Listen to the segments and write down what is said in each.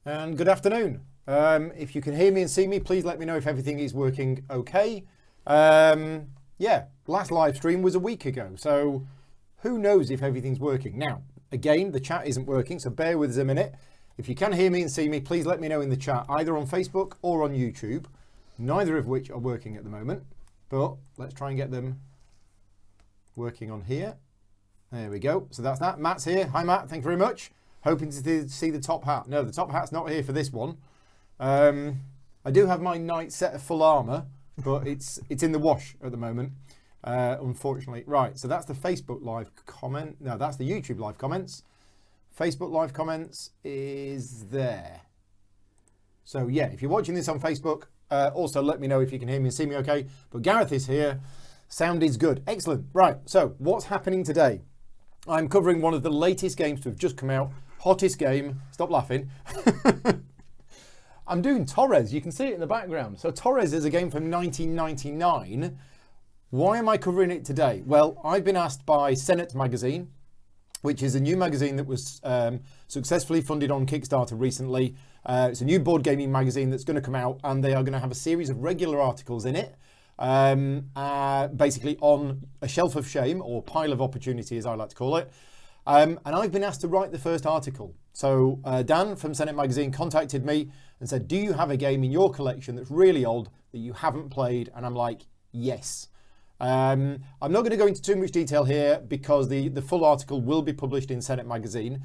And good afternoon. If you can hear me and see me, please let me know if everything is working okay. Yeah, last live stream was a week ago, so who knows if everything's working. Now, again, the chat isn't working, so bear with us a minute. If you can hear me and see me, please let me know in the chat, either on Facebook or on YouTube, neither of which are working at the moment, but let's try and get them working on here. There we go. So that's that. Matt's here. Hi, Matt. Thank you very much. Hoping to see the top hat. No, the top hat's not here for this one. I do have my knight set of full armour, but it's in the wash at the moment, unfortunately. Right, so that's the Facebook live comment. No, that's the YouTube live comments. Facebook live comments is there. So yeah, if you're watching this on Facebook, also let me know if you can hear me and see me okay. But Gareth is here. Sound is good. Excellent. Right, so what's happening today? I'm covering one of the latest games to have just come out. Hottest game. Stop laughing. I'm doing Torres. You can see it in the background. So Torres is a game from 1999. Why am I covering it today? Well, I've been asked by Senate magazine, which is a new magazine that was successfully funded on Kickstarter recently. It's a new board gaming magazine that's going to come out, and they are going to have a series of regular articles in it, basically on a shelf of shame, or pile of opportunity as I like to call it. And I've been asked to write the first article. So Dan from Senate Magazine contacted me and said, do you have a game in your collection that's really old that you haven't played? And I'm like, yes. I'm not going to go into too much detail here because the full article will be published in Senate Magazine.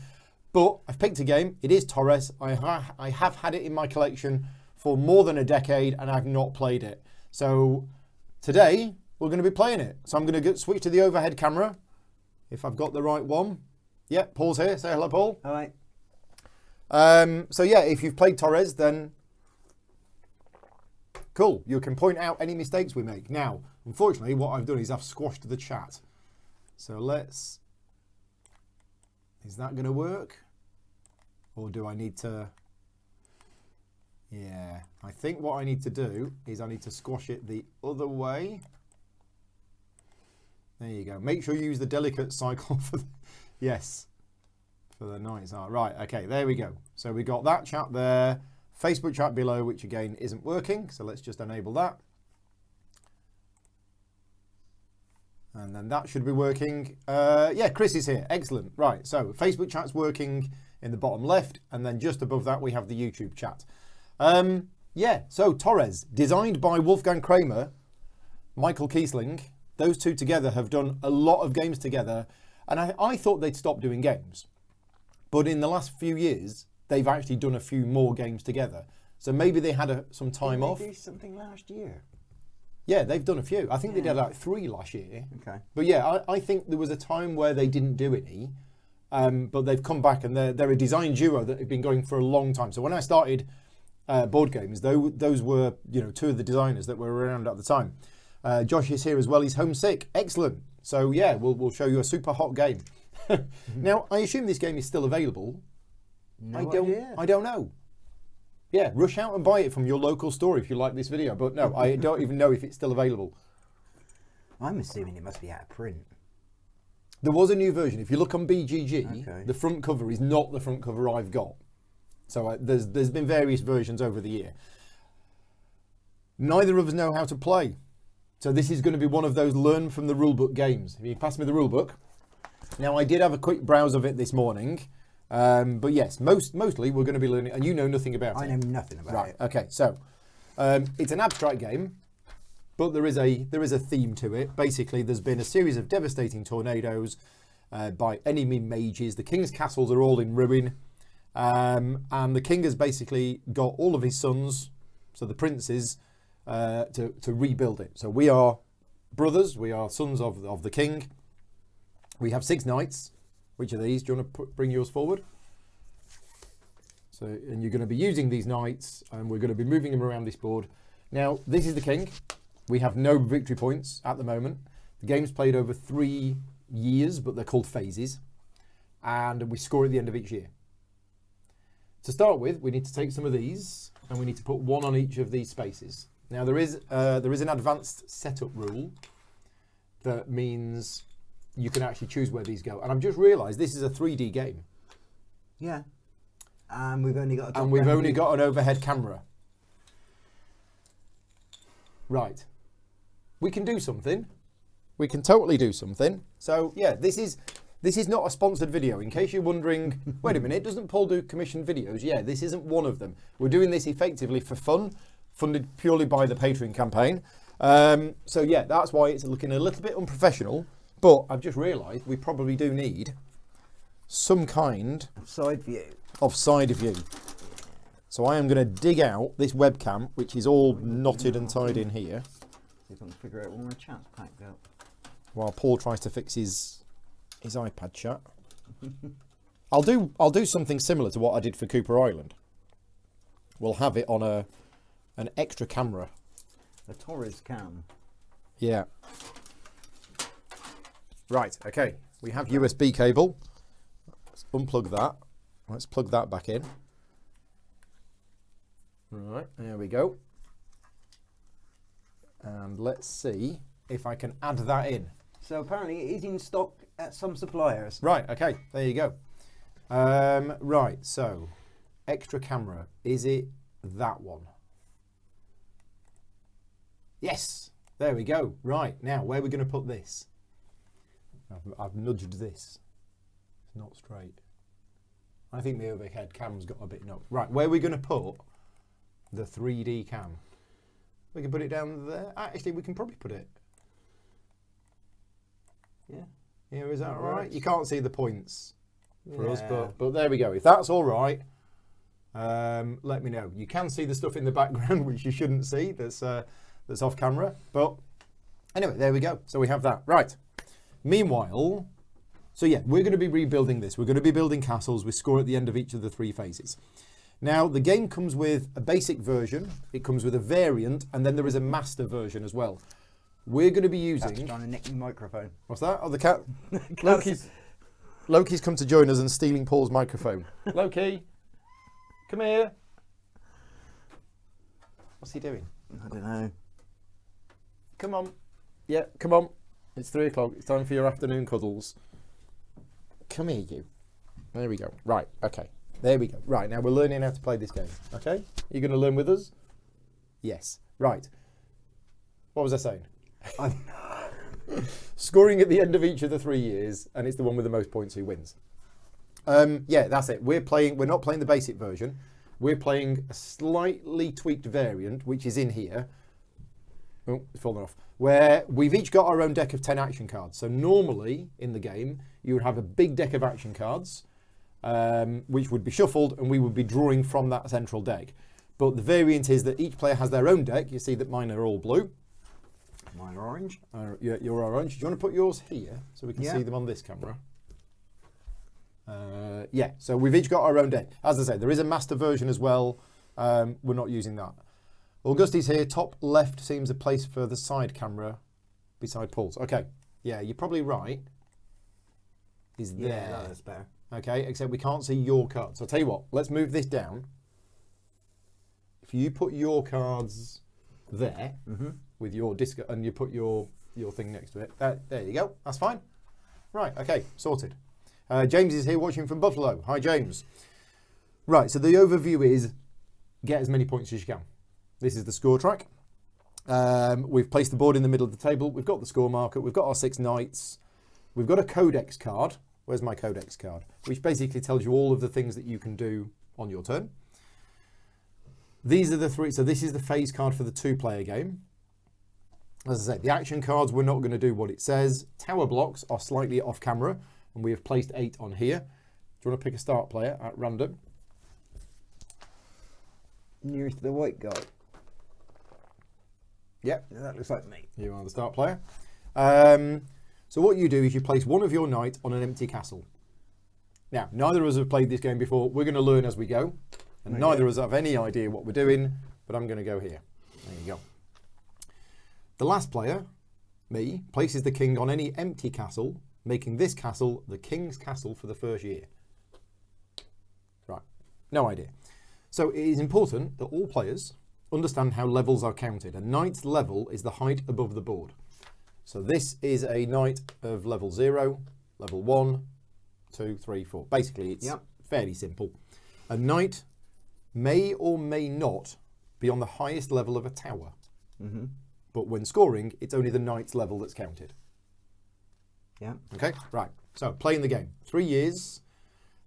But I've picked a game. It is Torres. I have had it in my collection for more than a decade and I've not played it. So today we're going to be playing it. So I'm going to switch to the overhead camera if I've got the right one. Yep, Paul's here. Say hello, Paul. All right. So yeah, if you've played Torres, then cool. You can point out any mistakes we make. Now, unfortunately, what I've done is I've squashed the chat. So let's... Is that going to work? Or do I need to... Yeah, I think what I need to do is I need to squash it the other way. There you go. Make sure you use the delicate cycle for the... Yes, for the knights. Right, okay, there we go. So we got that chat there. Facebook chat below, which again isn't working. So let's just enable that. And then that should be working. Yeah, Chris is here. Excellent. Right, so Facebook chat's working in the bottom left. And then just above that, we have the YouTube chat. Yeah, so Torres, designed by Wolfgang Kramer, Michael Kiesling. Those two together have done a lot of games together. And I thought they'd stop doing games. But in the last few years, they've actually done a few more games together. So maybe they had some time off. Did they do something last year? Yeah, they've done a few. I think they did like 3 last year. Okay. But yeah, I think there was a time where they didn't do any. But they've come back and they're a design duo that have been going for a long time. So when I started board games, those were, you know, 2 of the designers that were around at the time. Josh is here as well. He's homesick. Excellent. So yeah, we'll show you a super hot game. Now, I assume this game is still available. No idea. I don't know. Yeah, rush out and buy it from your local store if you like this video. But no, I don't even know if it's still available. I'm assuming it must be out of print. There was a new version. If you look on BGG, Okay. the front cover is not the front cover I've got. So there's been various versions over the year. Neither of us know how to play. So this is going to be one of those learn from the rulebook games. If you pass me the rulebook. Now, I did have a quick browse of it this morning. But yes, mostly we're going to be learning, and you know nothing about it. I know nothing about it. Okay, so it's an abstract game, but there is a theme to it. Basically, there's been a series of devastating tornadoes by enemy mages. The king's castles are all in ruin, and the king has basically got all of his sons, so the princes, to rebuild it. So we are brothers. We are sons of the king. We have 6 knights. Which of these? Do you want to bring yours forward? So, and you're going to be using these knights, and we're going to be moving them around this board. Now, this is the king. We have no victory points at the moment. The game's played over 3 years, but they're called phases. And we score at the end of each year. To start with, we need to take some of these, and we need to put 1 on each of these spaces. Now, there is an advanced setup rule that means you can actually choose where these go. And I've just realised this is a 3D game. Yeah. And we've only got a and we've only got an overhead camera. Right. We can do something. We can totally do something. So yeah, this is not a sponsored video. In case you're wondering, wait a minute, doesn't Paul do commissioned videos? Yeah, this isn't one of them. We're doing this effectively for fun, funded purely by the Patreon campaign. So yeah, that's why it's looking a little bit unprofessional. But I've just realised we probably do need some kind side view. Of side view. So I am going to dig out this webcam, which is all knotted and tied in here. See if I can figure out when my chat's packed up. While Paul tries to fix his iPad chat. I'll do something similar to what I did for Cooper Island. We'll have it on an extra camera. A Torres cam. Yeah. Right, okay. We have USB cable. Let's unplug that. Let's plug that back in. Right, there we go. And let's see if I can add that in. So apparently it is in stock at some suppliers. Right, okay, there you go. Right, so extra camera. Is it that one? Yes, there we go. Right, now where are we going to put this? I've nudged this. It's not straight. I think the overhead cam's got a bit knocked. Right, where are we going to put the 3D cam? We can put it down there. Actually, we can probably put it. Yeah. Yeah, is that all right? You can't see the points for us, but there we go. If that's all right, let me know. You can see the stuff in the background, which you shouldn't see. That's off camera. But anyway, there we go. So we have that. Right. Meanwhile, so yeah, we're going to be rebuilding this. We're going to be building castles. We score at the end of each of the 3 phases. Now, the game comes with a basic version. It comes with a variant, and then there is a master version as well. We're going to be using... Cat's trying to nick the microphone. What's that? Oh, the cat. Loki's come to join us and stealing Paul's microphone. Loki, come here. What's he doing? I don't know. Come on. Yeah, come on. It's 3 o'clock. It's time for your afternoon cuddles. Come here, you. There we go. Right, okay. There we go. Right, now we're learning how to play this game. Okay? You're going to learn with us? Yes. Right. What was I saying? Scoring at the end of each of the 3 years, and it's the one with the most points who wins. Yeah, that's it. We're not playing the basic version. We're playing a slightly tweaked variant, which is in here. Oh, it's fallen off. Where we've each got our own deck of 10 action cards. So normally in the game, you would have a big deck of action cards, which would be shuffled, and we would be drawing from that central deck. But the variant is that each player has their own deck. You see that mine are all blue. Mine are orange. You're orange. Do you want to put yours here so we can see them on this camera? Yeah, so we've each got our own deck. As I say, there is a master version as well. We're not using that. Augusti's here. Top left seems a place for the side camera beside Paul's. Okay, yeah, you're probably right. Is there? Yeah, that's better. Okay, except we can't see your cards. So I'll tell you what, let's move this down. If you put your cards there with your disc and you put your thing next to it, there you go. That's fine. Right, okay, sorted. James is here watching from Buffalo. Hi, James. Right, so the overview is get as many points as you can. This is the score track. We've placed the board in the middle of the table. We've got the score marker. We've got our 6 knights. We've got a codex card. Where's my codex card? Which basically tells you all of the things that you can do on your turn. These are the 3. So this is the phase card for the 2-player game. As I say, the action cards, we're not going to do what it says. Tower blocks are slightly off camera, and we have placed 8 on here. Do you want to pick a start player at random? Nearest to the white guy. Yep. Yeah, that looks like me. You are the start player. So what you do is you place one of your knights on an empty castle. Now, neither of us have played this game before. We're going to learn as we go. And neither of us have any idea what we're doing, but I'm going to go here. There you go. The last player, me, places the king on any empty castle, making this castle the king's castle for the first year. Right. No idea. So it is important that all players understand how levels are counted. A knight's level is the height above the board. So this is a knight of level 0, level 1, 2, 3, 4. Basically, it's fairly simple. A knight may or may not be on the highest level of a tower. Mm-hmm. But when scoring, it's only the knight's level that's counted. Yeah. Okay, right. So, playing the game. 3 years.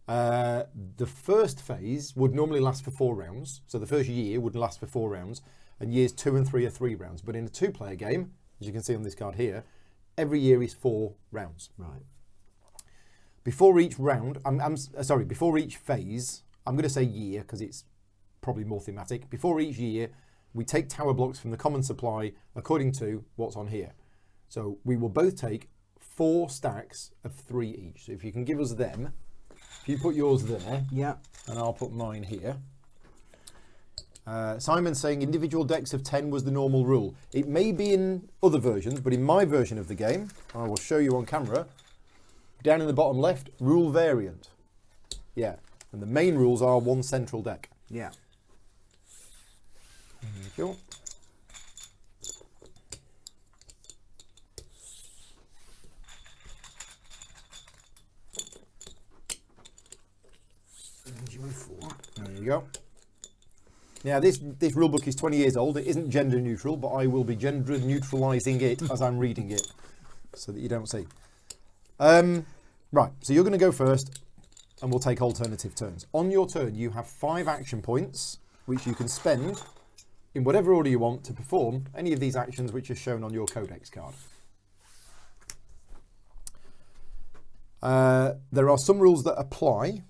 The first phase would normally last for 4 rounds. So the first year would last for 4 rounds. And years 2 and 3 are 3 rounds. But in a 2-player game, as you can see on this card here, every year is 4 rounds. Right. Before each round, before each phase, I'm going to say year because it's probably more thematic. Before each year, we take tower blocks from the common supply according to what's on here. So we will both take 4 stacks of 3 each. So if you can give us them, if you put yours there, Yeah. and I'll put mine here. Simon's saying individual decks of 10 was the normal rule. It may be in other versions, but in my version of the game, I will show you on camera, down in the bottom left, rule variant. Yeah, and the main rules are 1 central deck. Yeah. Cool. There you go. Now this rulebook is 20 years old. It isn't gender neutral, but I will be gender neutralising it as I'm reading it, so that you don't see. Right, so you're going to go first, and we'll take alternative turns. On your turn, you have 5 action points, which you can spend in whatever order you want to perform any of these actions which are shown on your codex card. There are some rules that apply.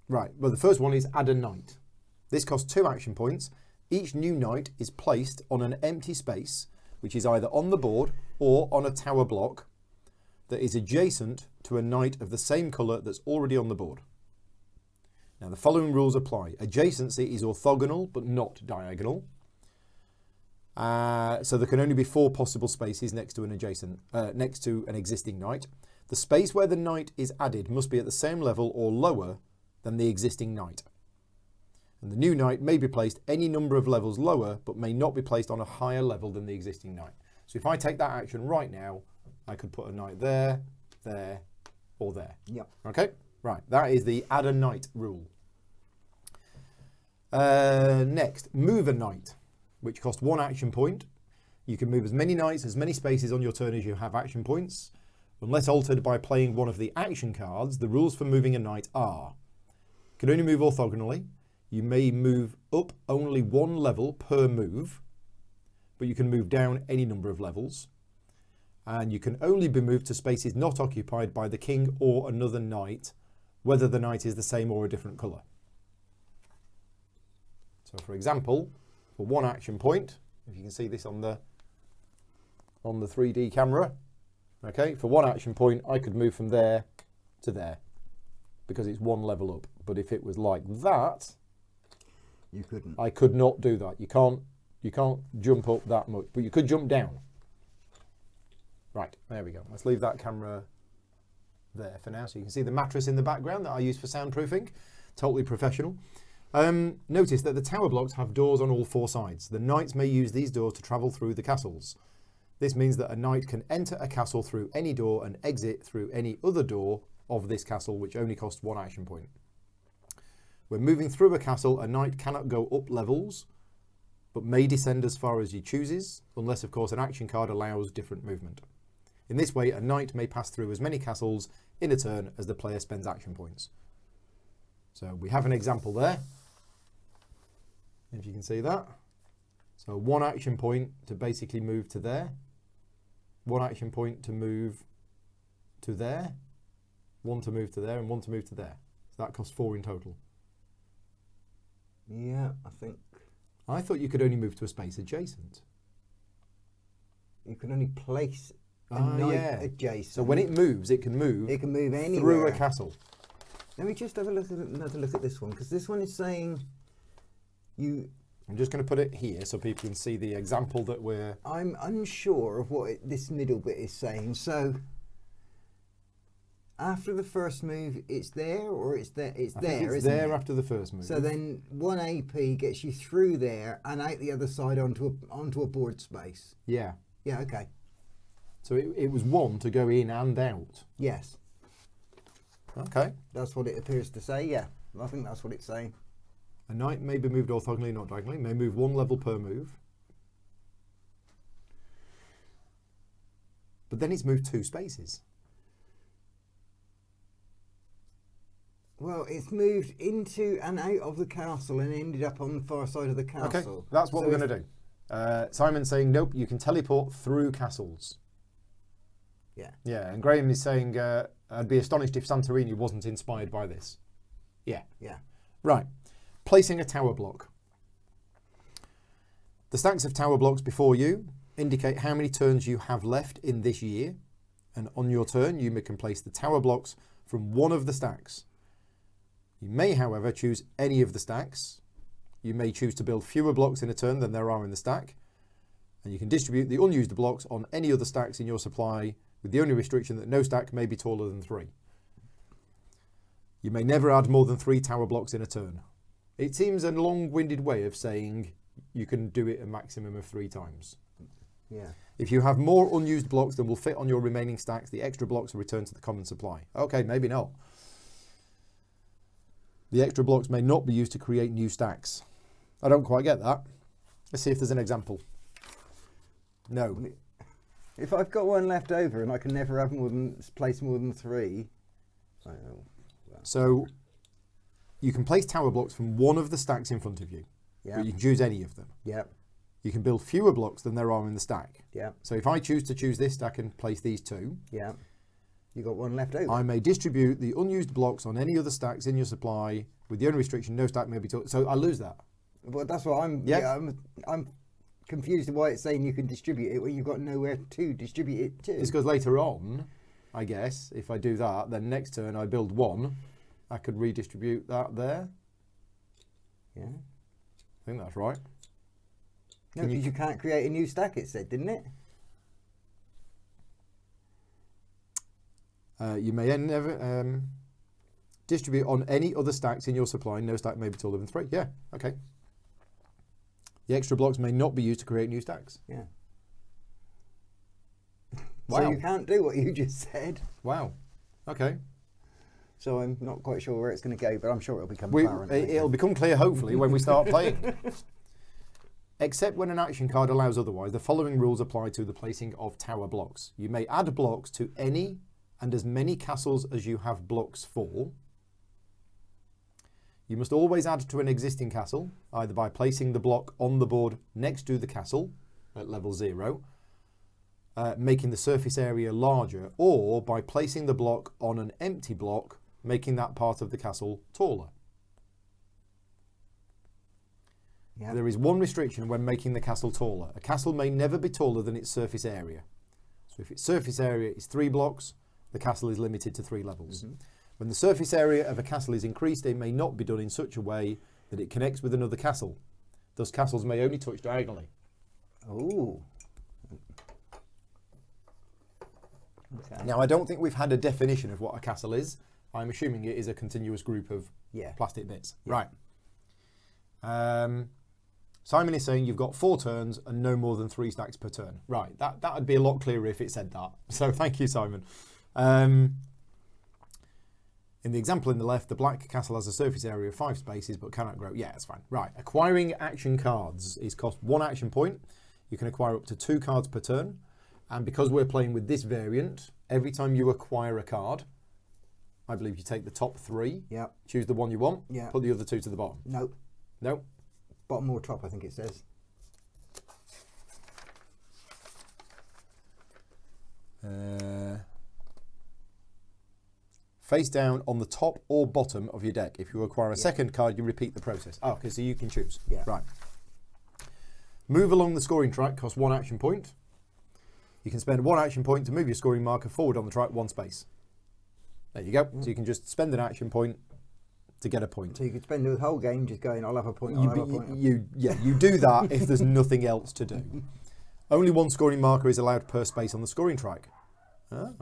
Right, well the first one is add a knight. This costs 2 action points. Each new knight is placed on an empty space, which is either on the board or on a tower block that is adjacent to a knight of the same colour that's already on the board. Now the following rules apply. Adjacency is orthogonal but not diagonal. So there can only be 4 possible spaces next to an existing knight. The space where the knight is added must be at the same level or lower than the existing knight. And the new knight may be placed any number of levels lower, but may not be placed on a higher level than the existing knight. So if I take that action right now, I could put a knight there, there, or there. Yep. Okay, right. That is the add a knight rule. Next, move a knight, which costs 1 action point. You can move as many knights, as many spaces on your turn as you have action points. Unless altered by playing one of the action cards, the rules for moving a knight are: you can only move orthogonally. You may move up only 1 level per move, but you can move down any number of levels. And you can only be moved to spaces not occupied by the king or another knight, whether the knight is the same or a different colour. So for example, for 1 action point, if you can see this on the 3D camera, okay, for 1 action point I could move from there to there because it's 1 level up. But if it was like that, You couldn't. I could not do that. You can't jump up that much, but you could jump down. Right, there we go. Let's leave that camera there for now, so you can see the mattress in the background that I use for soundproofing. Totally professional. Notice that the tower blocks have doors on all 4 sides. The knights may use these doors to travel through the castles. This means that a knight can enter a castle through any door and exit through any other door of this castle, which only costs 1 action point. When moving through a castle, a knight cannot go up levels, but may descend as far as he chooses, unless of course an action card allows different movement. In this way, a knight may pass through as many castles in a turn as the player spends action points. So we have an example there, if you can see that. So 1 action point to basically move to there, 1 action point to move to there, 1 to move to there, and 1 to move to there. So that costs 4 in total. Yeah, I thought you could only move to a space adjacent. you can only place a knight adjacent. So when it moves, it can move anywhere through a castle. Let me just have another look at this one, because this one is saying I'm just going to put it here so people can see the example that we're... I'm unsure of what this middle bit is saying. So after the first move, it's there, or it's there? It's there, it's isn't there it? after the first move. So then 1 AP gets you through there and out the other side onto a board space. Yeah. Yeah, okay. So it was 1 to go in and out. Yes. Okay. That's what it appears to say, yeah. I think that's what it's saying. A knight may be moved orthogonally, not diagonally. May move one level per move. But then it's moved 2 spaces. Well, it's moved into and out of the castle and ended up on the far side of the castle. Okay, that's what we're going to do. Simon's saying, nope, you can teleport through castles. Yeah. Yeah, and Graham is saying, I'd be astonished if Santorini wasn't inspired by this. Yeah. Yeah. Right. Placing a tower block. The stacks of tower blocks before you indicate how many turns you have left in this year. And on your turn, you can place the tower blocks from one of the stacks. You may, however, choose any of the stacks. You may choose to build fewer blocks in a turn than there are in the stack. And you can distribute the unused blocks on any other stacks in your supply, with the only restriction that no stack may be taller than 3. You may never add more than 3 tower blocks in a turn. It seems a long-winded way of saying you can do it a maximum of 3 times. Yeah. If you have more unused blocks than will fit on your remaining stacks, the extra blocks are returned to the common supply. Okay, maybe not. The extra blocks may not be used to create new stacks. I don't quite get that. Let's see if there's an example. No. If I've got one left over and I can never have place more than 3. So you can place tower blocks from one of the stacks in front of you. Yeah. But you can choose any of them. Yeah. You can build fewer blocks than there are in the stack. Yeah. So if I choose to choose this stack and place these 2. Yeah. You got one left over. I may distribute the unused blocks on any other stacks in your supply, with the only restriction no stack may be taller. So I lose that. Well, that's what I'm. Yep. Yeah. I'm confused why it's saying you can distribute it when you've got nowhere to distribute it to. It's because later on, I guess, if I do that, then next turn I build 1, I could redistribute that there. Yeah. I think that's right. No, because you can't create a new stack, it said, didn't it? You may never distribute on any other stacks in your supply. No stack may be taller than 3. Yeah, okay. The extra blocks may not be used to create new stacks. Yeah. Wow. So you can't do what you just said. Wow. Okay. So I'm not quite sure where it's going to go, but I'm sure it'll become apparent. It'll become clear, hopefully, when we start playing. Except when an action card allows otherwise, the following rules apply to the placing of tower blocks. You may add blocks to any and as many castles as you have blocks for. You must always add to an existing castle, either by placing the block on the board next to the castle at level 0, making the surface area larger, or by placing the block on an empty block, making that part of the castle taller. Yep. There is one restriction when making the castle taller. A castle may never be taller than its surface area. So if its surface area is 3 blocks, the castle is limited to 3 levels. Mm-hmm. When the surface area of a castle is increased, it may not be done in such a way that it connects with another castle. Thus, castles may only touch diagonally. Oh. Okay. Now, I don't think we've had a definition of what a castle is. I'm assuming it is a continuous group of plastic bits. Yeah. Right. Simon is saying you've got 4 turns and no more than 3 stacks per turn. Right, that would be a lot clearer if it said that. So thank you, Simon. In the example in the left, the black castle has a surface area of 5 spaces but cannot grow. Yeah, that's fine. Right, acquiring action cards is cost 1 action point. You can acquire up to 2 cards per turn. And because we're playing with this variant, every time you acquire a card, I believe you take the top 3, choose the one you want, put the other 2 to the bottom. No. No. Bottom or top, I think it says. Face down on the top or bottom of your deck. If you acquire a second card, you repeat the process. Oh, okay, so you can choose. Yeah. Right. Move along the scoring track costs 1 action point. You can spend 1 action point to move your scoring marker forward on the track 1 space. There you go. So you can just spend an action point to get a point. So you could spend the whole game just going, I'll have a point, I'll have a point. You do that if there's nothing else to do. Only 1 scoring marker is allowed per space on the scoring track. Ah,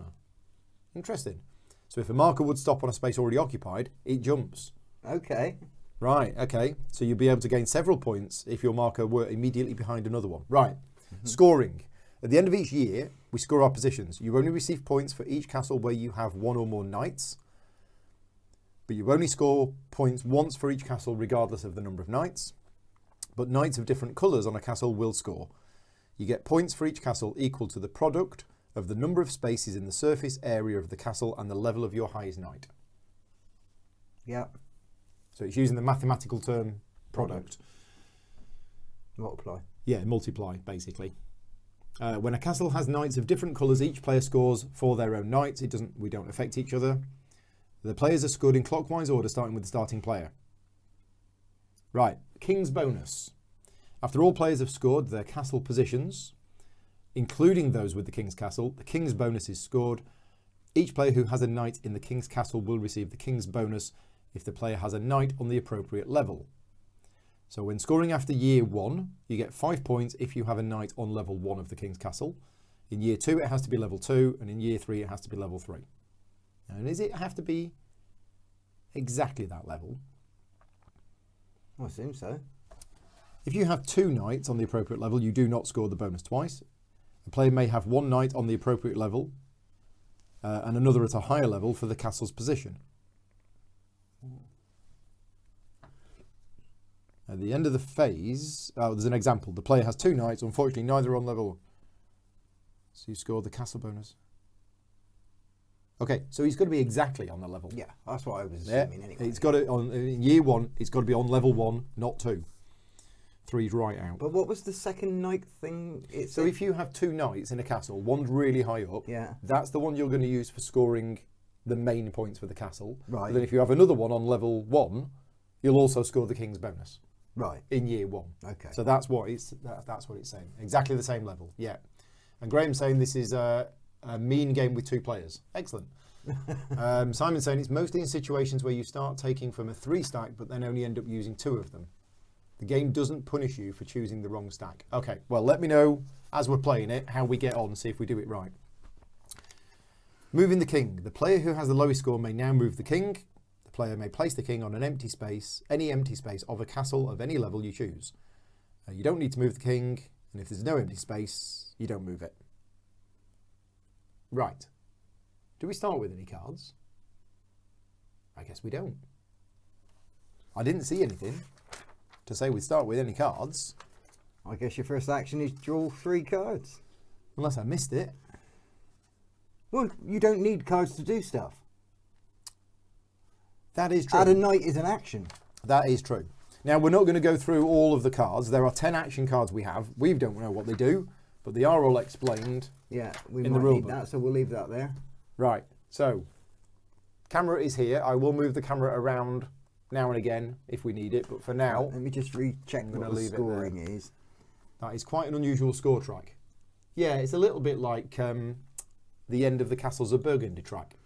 interesting. So if a marker would stop on a space already occupied, it jumps. Okay. Right, okay. So you'll be able to gain several points if your marker were immediately behind another one. Right. Scoring. At the end of each year, we score our positions. You only receive points for each castle where you have 1 or more knights. you only score points once for each castle, regardless of the number of knights. But knights of different colours on a castle will score. You get points for each castle equal to the product of the number of spaces in the surface area of the castle and the level of your highest knight. Yeah. So it's using the mathematical term product. Multiply. Yeah, multiply, basically. When a castle has knights of different colours, each player scores for their own knights. We don't affect each other. The players are scored in clockwise order, starting with the starting player. Right, King's bonus. After all players have scored their castle positions, including those with the King's castle, the King's bonus is scored. Each player who has a knight in the King's castle will receive the King's bonus if the player has a knight on the appropriate level. So when scoring after year 1, you get 5 points if you have a knight on level 1 of the King's castle. In year 2, it has to be level 2, and in year 3, it has to be level 3. And does it have to be exactly that level? I assume so. If you have 2 knights on the appropriate level, you do not score the bonus twice. A player may have 1 knight on the appropriate level and another at a higher level for the castle's position. At the end of the phase, there's an example. The player has 2 knights, unfortunately neither on level. So you scored the castle bonus. Okay, so he's got to be exactly on the level. Yeah, that's what I was assuming anyway. It's got to, in year 1, it's got to be on level 1, not 2. 3's right out. But what was the second knight thing? So if you have 2 knights in a castle, one's really high up, yeah, that's the one you're going to use for scoring the main points for the castle. Right. But then if you have another one on level 1, you'll also score the King's bonus. Right. In year 1. Okay. So that's what it's saying. Exactly the same level. Yeah. And Graham's saying this is a mean game with 2 players. Excellent. Simon's saying it's mostly in situations where you start taking from a 3 stack but then only end up using 2 of them. The game doesn't punish you for choosing the wrong stack. Okay, well, let me know as we're playing it how we get on, see if we do it right. Moving the king. The player who has the lowest score may now move the king. The player may place the king on an empty space, any empty space of a castle of any level you choose. You don't need to move the king, and if there's no empty space, you don't move it. Right. Do we start with any cards? I guess we don't. I didn't see anything to say we start with any cards. I guess your first action is draw 3 cards. Unless I missed it. Well, you don't need cards to do stuff. That is true. Add a knight is an action. That is true. Now, we're not going to go through all of the cards. There are 10 action cards we have. We don't know what they do, but they are all explained Yeah, we in might the rule need book. that, so we'll leave that there. Right, so camera is here. I will move the camera around now and again if we need it, but for now, Let me just recheck what the leave it scoring is. that is quite an unusual score track. Yeah, it's a little bit like the end of the Castles of Burgundy track,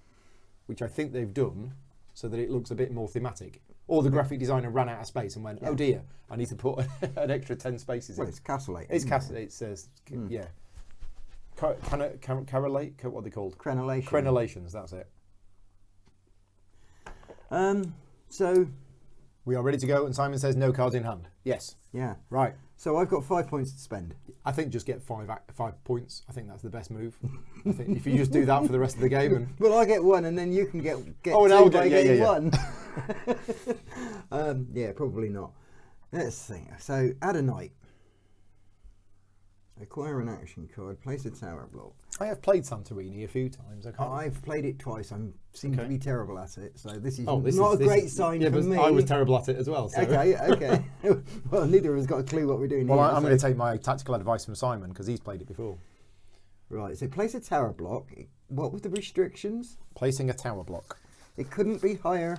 which I think they've done so that it looks a bit more thematic. Or the graphic designer ran out of space and went, oh dear, I need to put an extra 10 spaces Well, in. it's Castle 8. It's Castle, it says, yeah. Correlate, what are they called? Crenellation. Crenellations, that's it. So, We are ready to go, and Simon says no cards in hand. Yes. yeah. Right. So I've got 5 points to spend. I think just get 5 points. I think that's the best move. I think if you just do that for the rest of the game, and Well, I get 1, and then you can get Oh, and 2 I'll by get- yeah, getting yeah, 1. Yeah, probably not. Let's think. So, add a knight. Acquire an action card. Place a tower block. I have played Santorini a few times. I can't. I've played it twice. I seem to Okay. be terrible at it. So this is This not is- a great sign yeah, for but me. I was terrible at it as well. So. Okay. Well, neither of us got a clue what we're doing Well, here. I'm so- going to take my tactical advice from Simon because he's played it before. Right, so place a tower block. What were the restrictions? Placing a tower block. It couldn't be higher.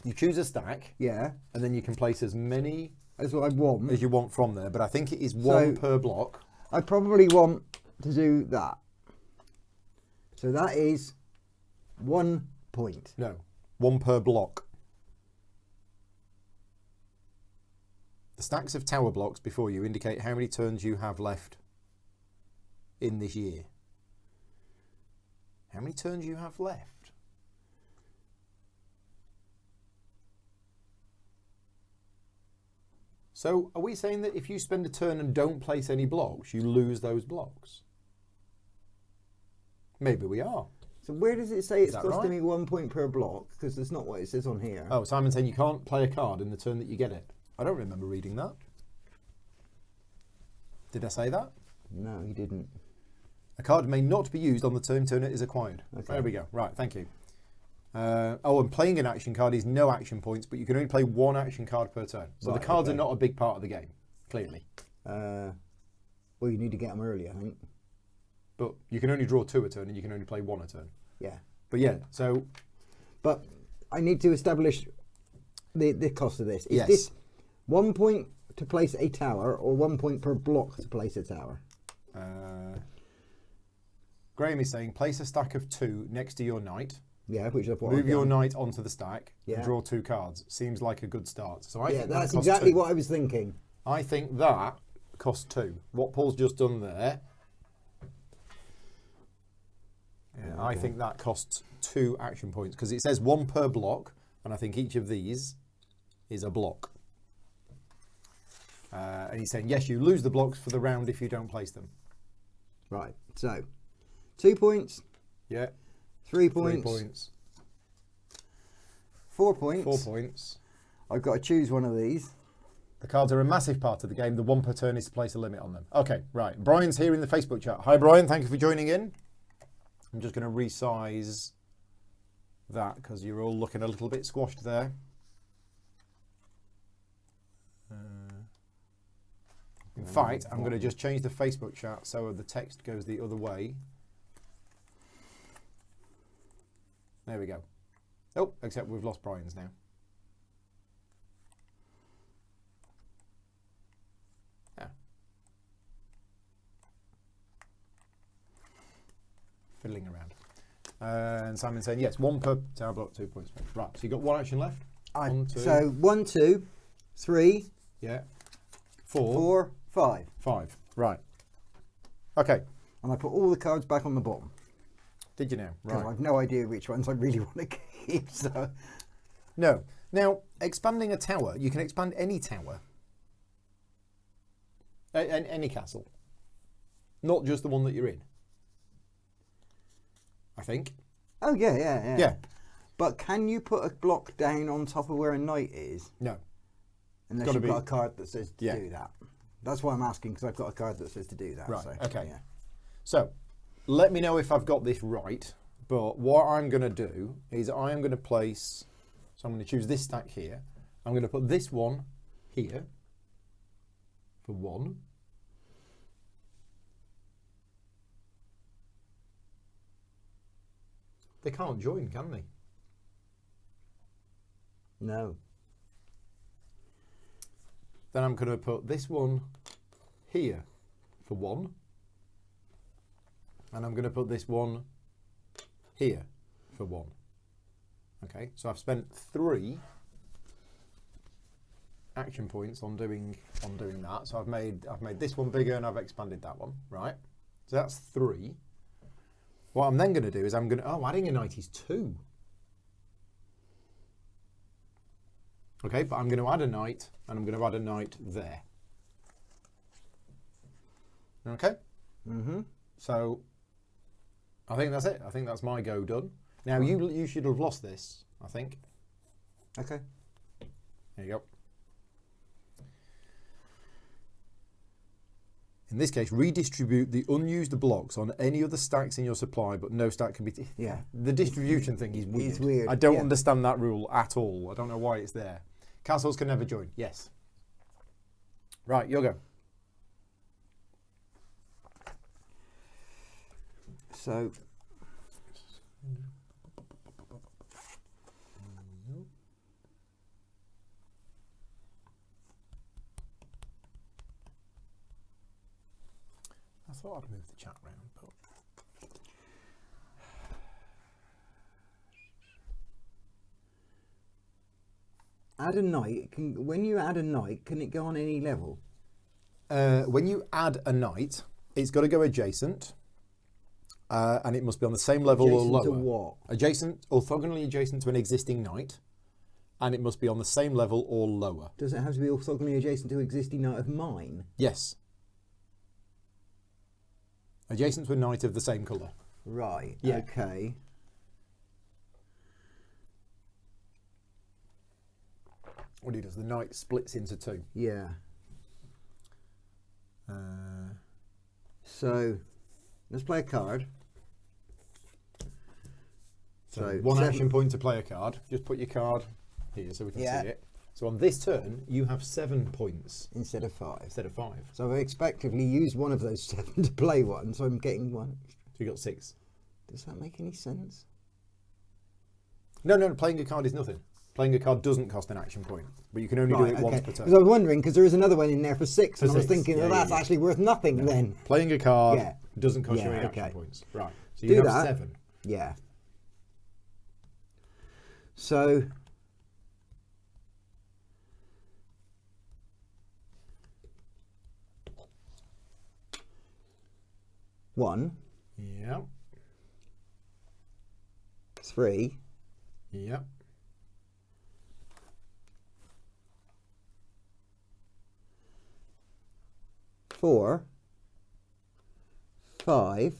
You choose a stack, Yeah, and then you can place as many that's what I want. as you want from there. But I think it is 1 So- per block. I probably want to do that. So that is 1 point. No, 1 per block. The stacks of tower blocks before you indicate how many turns you have left in this year. How many turns you have left? So are we saying that if you spend a turn and don't place any blocks, you lose those blocks? Maybe we are. So where does it say it's that costing right? me 1 point per block? Because that's not what it says on here. Oh, Simon's saying you can't play a card in the turn that you get it. I don't remember reading that. Did I say that? No, you didn't. A card may not be used on the turn it is acquired. Okay. There we go. Right, thank you. And playing an action card is no action points, but you can only play one action card per turn. So Right, the cards okay. are not a big part of the game, clearly. Well, you need to get them early, I think. But you can only draw 2 a turn and you can only play 1 a turn. Yeah. But yeah, so... But I need to establish the cost of this. Is Yes. this 1 point to place a tower or 1 point per block to place a tower? Graham is saying place a stack of 2 next to your knight. Yeah, which is what Move I've your done. knight onto the stack Yeah. and draw 2 cards. Seems like a good start. So I Yeah, think that that's costs exactly 2. what I was thinking. I think that costs 2. What Paul's just done there, yeah, I think that costs 2 action points because it says 1 per block, and I think each of these is a block. And he's saying, yes, you lose the blocks for the round if you don't place them. Right, so 2 points, Yeah. 3 3 points, points. 4 points. 4 points. I've got to choose one of these. The cards are a massive part of the game. The 1 per turn is to place a limit on them. Okay, right. Brian's here in the Facebook chat. Hi, Brian. Thank you for joining in. I'm just going to resize that because you're all looking a little bit squashed there. In fact, I'm going to just change the Facebook chat so the text goes the other way. There we go. Oh, except we've lost Brian's now. Yeah. Fiddling around. And Simon saying, yes, 1 per tower block, 2 points. Right, so you got 1 action left. 1, 2. So 1, 2, 3, Yeah. 4. 4, 5. 5. Right. Okay. And I put all the cards back on the bottom. Did you now? Because Right. I've no idea which ones I really want to keep. So No. Now, expanding a tower, you can expand any tower. Any castle. Not just the one that you're in. I think. Oh yeah. Yeah. But can you put a block down on top of where a knight is? No. Unless gotta you've be- got a card that says to Yeah. do that. That's why I'm asking, because I've got a card that says to do that. Right, So, okay. Yeah. So, let me know if I've got this right. But what I'm going to do is I am going to place... So I'm going to choose this stack here. I'm going to put this one here for 1. They can't join, can they? No. Then I'm going to put this one here for 1. And I'm going to put this one here for 1. Okay, so I've spent 3 action points on doing that. So I've made this one bigger and I've expanded that one, right? So that's 3. What I'm then going to do is adding a knight is 2. Okay, but I'm going to add a knight, and I'm going to add a knight there. Okay? Mm-hmm. So, I think that's it. I think that's my go done. Now, you should have lost this, I think. Okay. There you go. In this case, redistribute the unused blocks on any other stacks in your supply, but no stack can be... Yeah. The distribution thing is weird. It's weird, I don't yeah. understand that rule at all. I don't know why it's there. Castles can never join. Yes. Right, you'll go. So I thought I'd move the chat round, but... add a knight. When you add a knight, can it go on any level? When you add a knight, it's got to go adjacent, and it must be on the same level or Adjacent lower. to what? Adjacent, orthogonally adjacent to an existing knight, and it must be on the same level or lower. Does it have to be orthogonally adjacent to existing knight of mine? Yes. Adjacent to a knight of the same colour. Right. Yeah. Okay. What he does, the knight splits into two. Yeah. So let's play a card. So one action point to play a card. Just put your card here so we can see it. So on this turn, you have 7 points. Instead of 5. Instead of 5. So I expectively use one of those 7 to play one, so I'm getting 1. So you got 6. Does that make any sense? No, playing a card is nothing. Playing a card doesn't cost an action point, but you can only do it once per turn. Because I was wondering, because there is another one in there for 6, and I was thinking, that's actually worth nothing then. Playing a card doesn't cost you any action points. Right, so you have 7. Yeah. So... One. Yeah. 3. Yeah. 4. 5.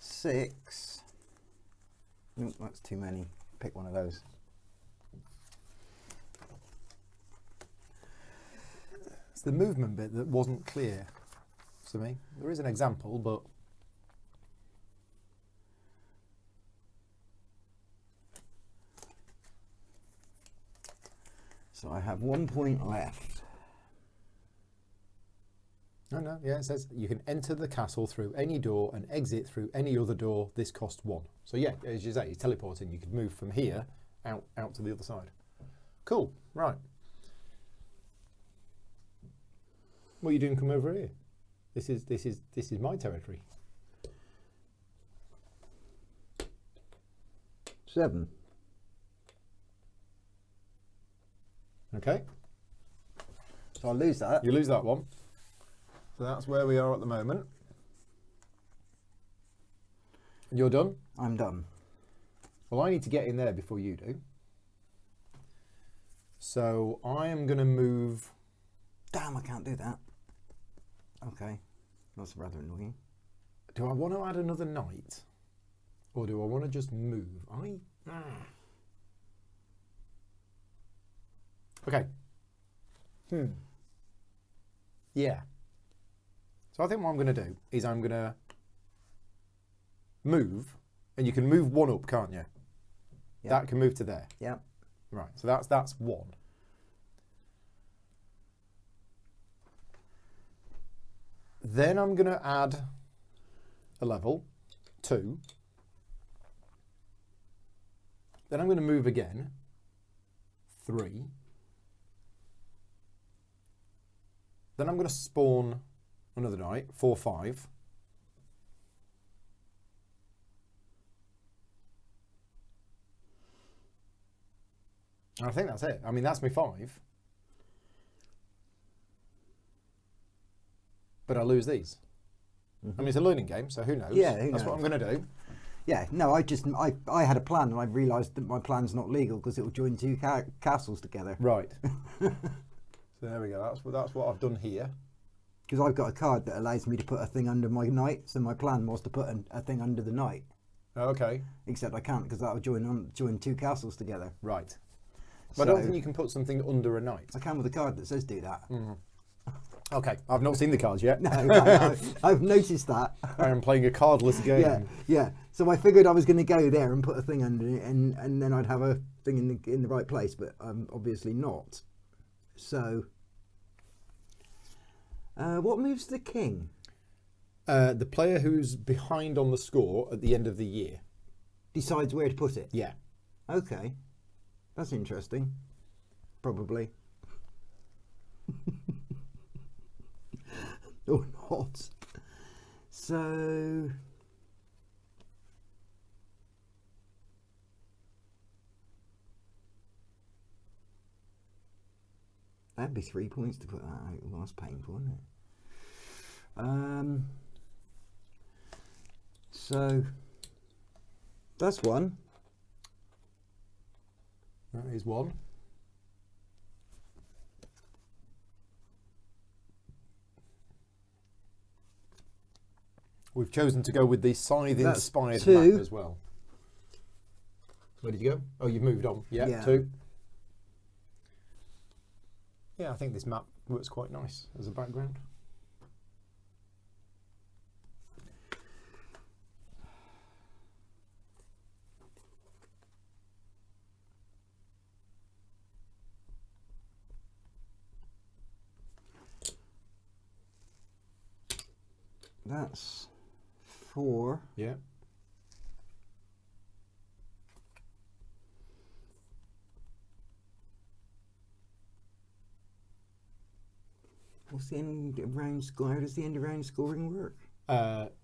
6. Nope, that's too many. Pick one of those. It's the movement bit that wasn't clear to me. There is an example, but... So I have 1 point left. No, yeah, it says you can enter the castle through any door and exit through any other door. This costs 1. So yeah, as you say, he's teleporting. You could move from here out to the other side. Cool, right. What are you doing? Come over here. This is my territory. 7. Okay. So I'll lose that. You lose that one. So that's where we are at the moment. You're done? I'm done. Well, I need to get in there before you do. So I am going to move... Damn, I can't do that. Okay. That's rather annoying. Do I want to add another knight? Or do I want to just move? Okay. Yeah. So I think what I'm going to do is I'm going to move, and you can move one up, can't you? Yep. That can move to there. Yeah. Right. So that's 1. Then I'm going to add a level, 2. Then I'm going to move again, 3. Then I'm going to spawn another knight, 4, 5. And I think that's it. I mean, that's my 5. But I lose these. I mean, it's a learning game, so who knows? Yeah, who That's knows? what I'm going to do. Yeah, no, I had a plan and I realised that my plan's not legal because it will join 2 castles together. Right. So there we go. That's what I've done here. Because I've got a card that allows me to put a thing under my knight, so my plan was to put a thing under the knight. Okay. Except I can't because that will join 2 castles together. Right. But I don't think you can put something under a knight. I can with a card that says do that. Okay, I've not seen the cards yet. No, I've noticed that. I am playing a cardless game. Yeah. So I figured I was going to go there and put a thing under it, and then I'd have a thing in the right place, but I'm obviously not. So, what moves the king? The player who's behind on the score at the end of the year Decides where to put it. Yeah. Okay, that's interesting. Probably. Or not. So that'd be 3 points to put that out. Well, that's painful, isn't it? So that's 1. That is 1. We've chosen to go with the scythe-inspired That's 2. map as well. Where did you go? Oh, you've moved on. Yeah, Yeah. 2. Yeah, I think this map works quite nice as a background. That's 4. Yeah. What's the end of round score? How does the end of round scoring work?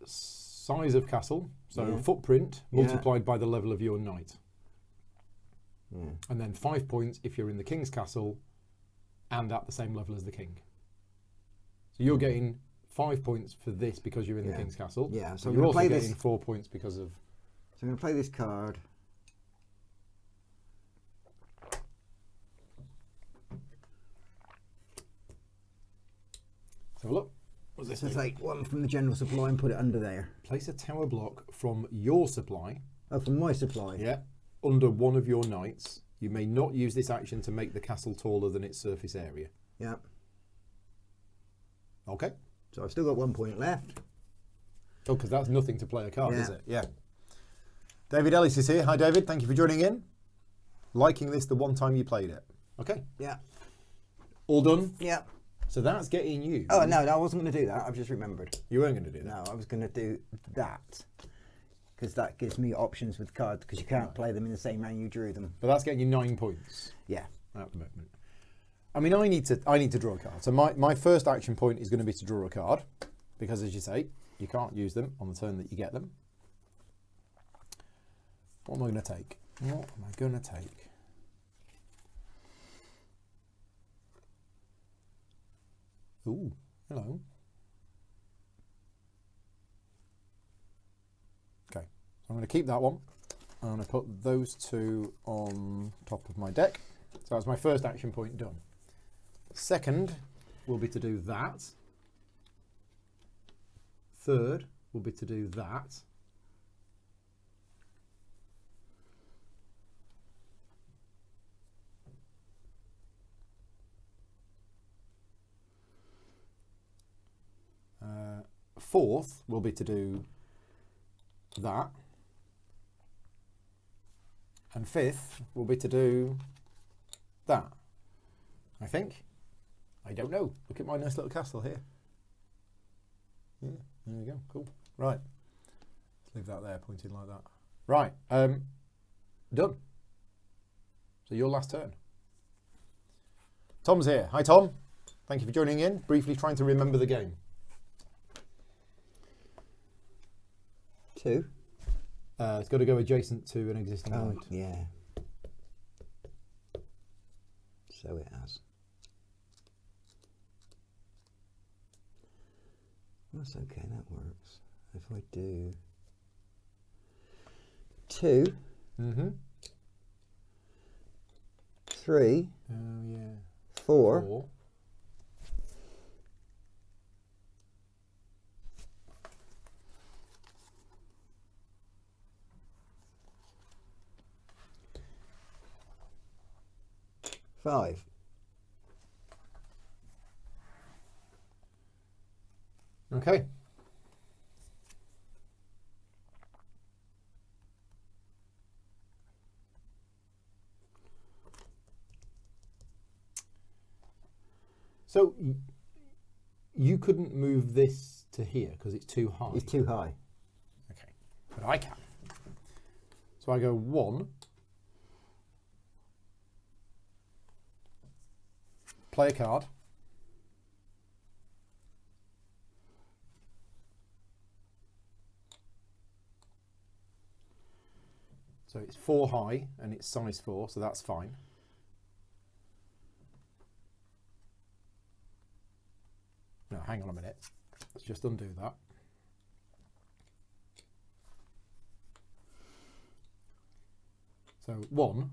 Size of castle, so Yeah. footprint Yeah. multiplied by the level of your knight. Yeah. And then 5 points if you're in the king's castle and at the same level as the king. So you're getting 5 points for this because you're in the Yeah. king's castle. Yeah, so So I'm you're gonna also play getting this. 4 points because of... So I'm going to play this card. So look, what's this? So do? take 1 from the general supply and put it under there. Place a tower block from your supply, Oh, from my supply. yeah, under one of your knights. You may not use this action to make the castle taller than its surface area. Yeah. Okay. So I've still got 1 point left. Oh, because that's nothing to play a card, Yeah. is it? Yeah. David Ellis is here. Hi, David. Thank you for joining in. Liking this the one time you played it. Okay. Yeah. All done? Yeah. So that's getting you. Oh, no, I wasn't going to do that. I've just remembered. You weren't going to do that. No, I was going to do that. Because that gives me options with cards, because you can't play them in the same round you drew them. But that's getting you 9 points Yeah. at the moment. I mean, I need to draw a card. So my first action point is going to be to draw a card. Because as you say, you can't use them on the turn that you get them. What am I going to take? What am I going to take? Ooh, hello. Okay, so I'm going to keep that one. I'm going to put those 2 on top of my deck. So that's my first action point done. Second will be to do that. Third will be to do that. Fourth will be to do that. And fifth will be to do that. I think. I don't know. Look at my nice little castle here. Yeah, there we go. Cool. Right. Let's leave that there, pointed like that. Right. Done. So your last turn. Tom's here. Hi, Tom. Thank you for joining in. Briefly trying to remember the game. 2. It's got to go adjacent to an existing Oh, knight. yeah. So it has. That's okay, that works. If I do 2, Mm-hmm. 3, Oh, yeah. 4, 4. 5. Okay. So you couldn't move this to here because it's too high. It's too high. Okay, but I can. So I go 1. Play a card. So it's 4 high and it's size 4, so that's fine. No, hang on a minute. Let's just undo that. So 1,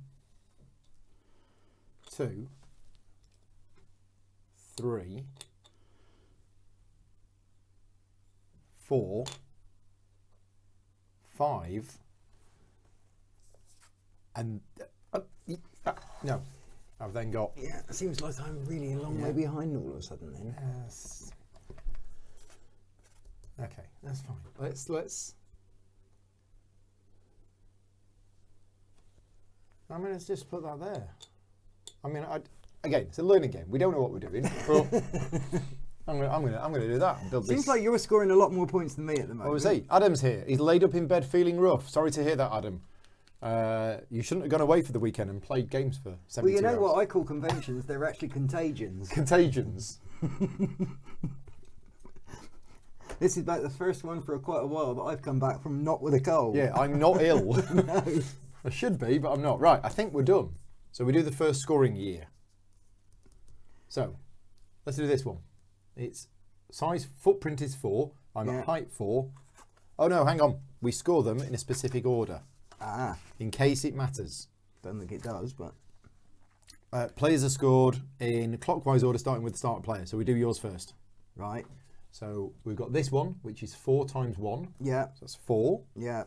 2, 3, 4, 5. And no, I've then got. Yeah, it seems like I'm really a long way behind all of a sudden then. Yes. Okay, that's fine. Let's. I mean, let's just put that there. I mean, again, it's a learning game. We don't know what we're doing, but I'm gonna do that. Build Seems this. like you're scoring a lot more points than me at the moment. What was he? Adam's here. He's laid up in bed feeling rough. Sorry to hear that, Adam. You shouldn't have gone away for the weekend and played games for 72 Well, you know hours. what I call conventions? They're actually contagions. Contagions. This is about the first one for quite a while that I've come back from not with a cold. Yeah, I'm not ill. No. I should be, but I'm not. Right, I think we're done. So we do the first scoring year. So, let's do this one. It's size footprint is 4. I'm at height 4. Oh no, hang on. We score them in a specific order. Ah. In case it matters. Don't think it does, but... Players are scored in clockwise order starting with the starter player. So we do yours first. Right. So we've got this one, which is 4 times 1. Yeah. So that's 4. Yeah.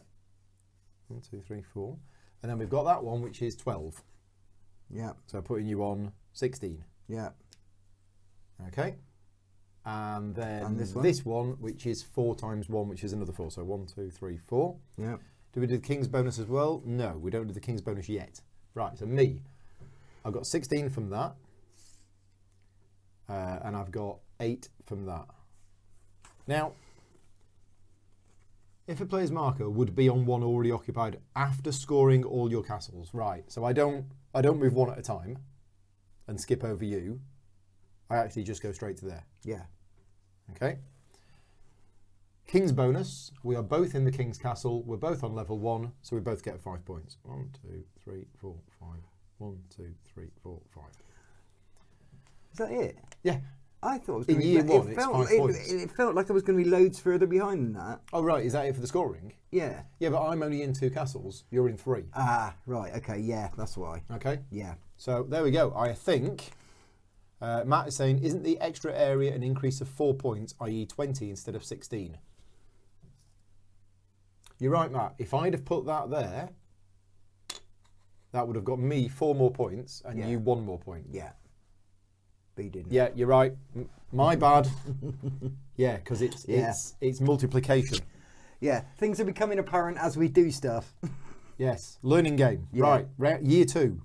1, 2, 3, 4. And then we've got that one, which is 12. Yeah. So putting you on 16. Yeah. Okay. And then And this one, which is 4 times 1, which is another 4. So 1, 2, 3, 4. Yeah. Do we do the King's bonus as well? No, we don't do the King's bonus yet. Right, so me, I've got 16 from that. And I've got 8 from that. Now, if a player's marker would be on one already occupied after scoring all your castles, right? So I don't move one at a time and skip over you. I actually just go straight to there. Yeah. Okay. King's bonus. We are both in the King's castle. We're both on level 1, so we both get 5 points. 1, 2, 3, 4, 5. 1, 2, 3, 4, 5. Is that it? Yeah. I thought it was In going to year be... one, it's 5 points. It felt like I was going to be loads further behind than that. Oh, right. Is that it for the scoring? Yeah. Yeah, but I'm only in 2 castles. You're in 3. Ah, right. Okay. Yeah, that's why. Okay. Yeah. So there we go. I think Matt is saying, isn't the extra area an increase of 4 points, i.e. 20 instead of 16? You're right, Matt. If I'd have put that there, that would have got me 4 more points and you 1 more point. Yeah. But you didn't. Yeah, you're right. My bad. Yeah, because it's multiplication. Yeah. Things are becoming apparent as we do stuff. Yes. Learning game. Yeah. Right. Year 2.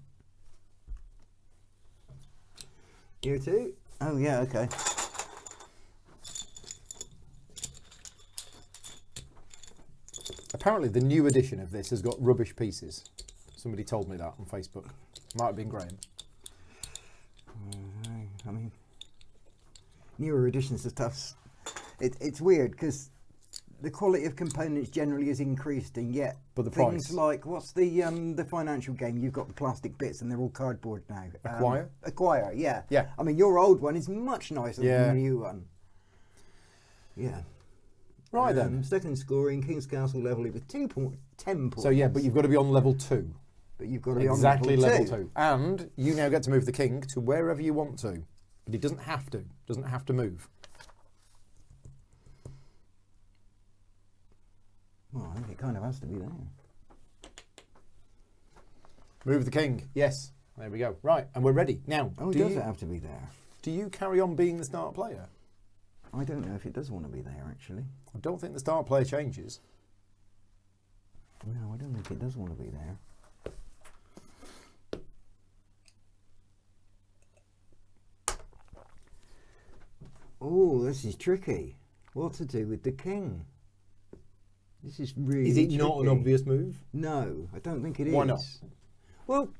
Year 2? Oh, yeah. Okay. Apparently, the new edition of this has got rubbish pieces. Somebody told me that on Facebook. Might have been Graham. I mean, newer editions of stuff. It's weird because the quality of components generally has increased, and yet But the things price. like what's the financial game? You've got the plastic bits, and they're all cardboard now. Acquire? Acquire, yeah. Yeah. I mean, your old one is much nicer than the new one. Yeah. Right then. Second scoring, King's Castle level, it was 10 points. So yeah, but you've got to be on level 2. But you've got to be Exactly on level 2. And you now get to move the king to wherever you want to. But he doesn't have to. Doesn't have to move. Well, I think it kind of has to be there. Move the king. Yes. There we go. Right, and we're ready. Now, Oh, does it have to be there? do you carry on being the start player? I don't know if it does want to be there, actually. I don't think the start player changes. No, I don't think it does want to be there. Oh, this is tricky. What to do with the king? This is really Is it tricky. not an obvious move? No, I don't think it is. Why not? Well,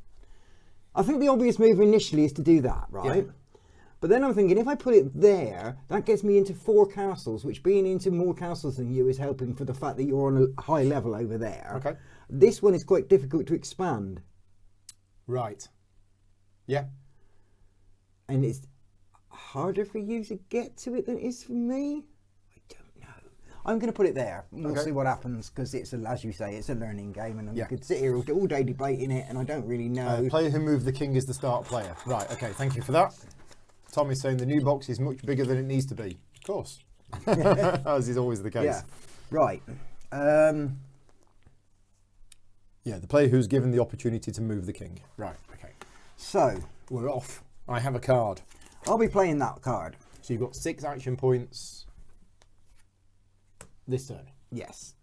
I think the obvious move initially is to do that, right? Yeah. But then I'm thinking, if I put it there, that gets me into 4 castles, which being into more castles than you is helping for the fact that you're on a high level over there. Okay. This one is quite difficult to expand. Right. Yeah. And it's harder for you to get to it than it is for me. I don't know. I'm going to put it there. We'll see what happens, because it's, as you say, it's a learning game, and I could sit here all day debating it, and I don't really know. Player who moved the king is the start player. Right, okay, thank you for that. Tom is saying the new box is much bigger than it needs to be. Of course. As is always the case. Yeah. Right. Yeah, the player who's given the opportunity to move the king. Right, okay. So, We're off. I have a card. I'll be playing that card. So you've got 6 action points this turn. Yes.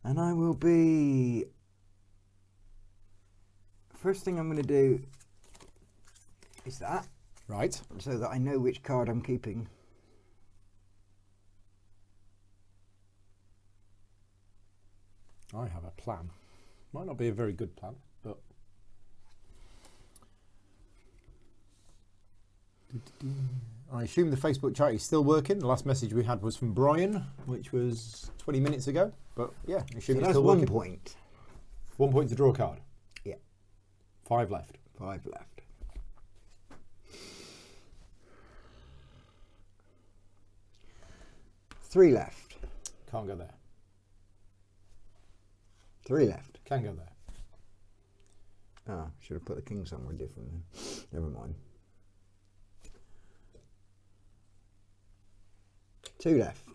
And I will be... First thing I'm going to do is that. Right. So that I know which card I'm keeping. I have a plan. Might not be a very good plan, but... I assume the Facebook chat is still working. The last message we had was from Brian, which was 20 minutes ago. But yeah, I assume So it's that's still 1 working. point. 1 point to draw a card. Yeah. 5 left. 5 left. Three left. Can't go there. 3 left. Can go there. Ah, should have put the king somewhere different then. Never mind. 2 left.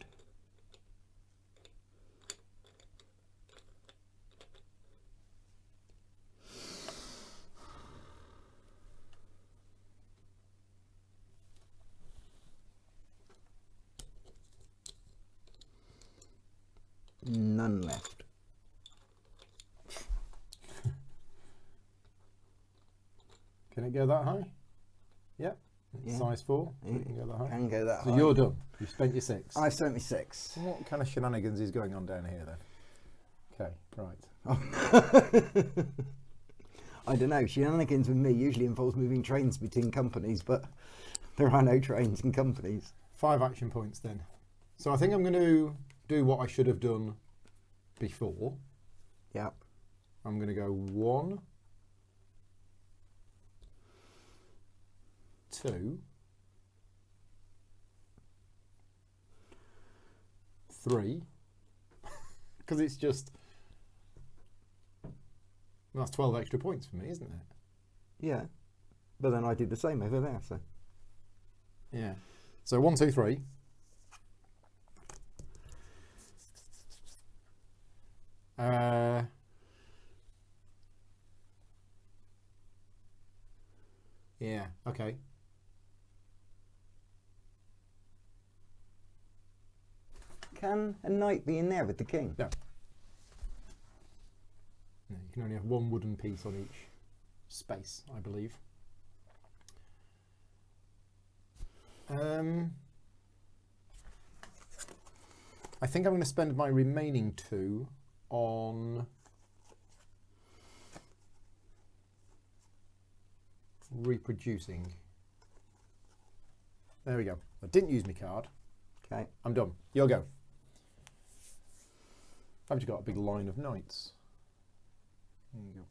None left. Can it go that high? Yep. Yeah. Size 4. It can go that high. Can go that So high. you're done. You've spent your 6. I've spent me 6. What kind of shenanigans is going on down here then? Okay, right. I don't know. Shenanigans with me usually involves moving trains between companies, but there are no trains in companies. 5 action points then. So I think I'm going to do what I should have done before. Yeah. I'm going to go 1, 2, 3, because it's just, that's 12 extra points for me, isn't it? Yeah. But then I did the same over there, so. Yeah. So 1, 2, 3. Yeah, okay. Can a knight be in there with the king? No. No, you can only have 1 wooden piece on each space, I believe. I think I'm going to spend my remaining 2 on reproducing. There we go. I didn't use my card. Okay. I'm done. Your go. I've just got a big line of knights. There you go.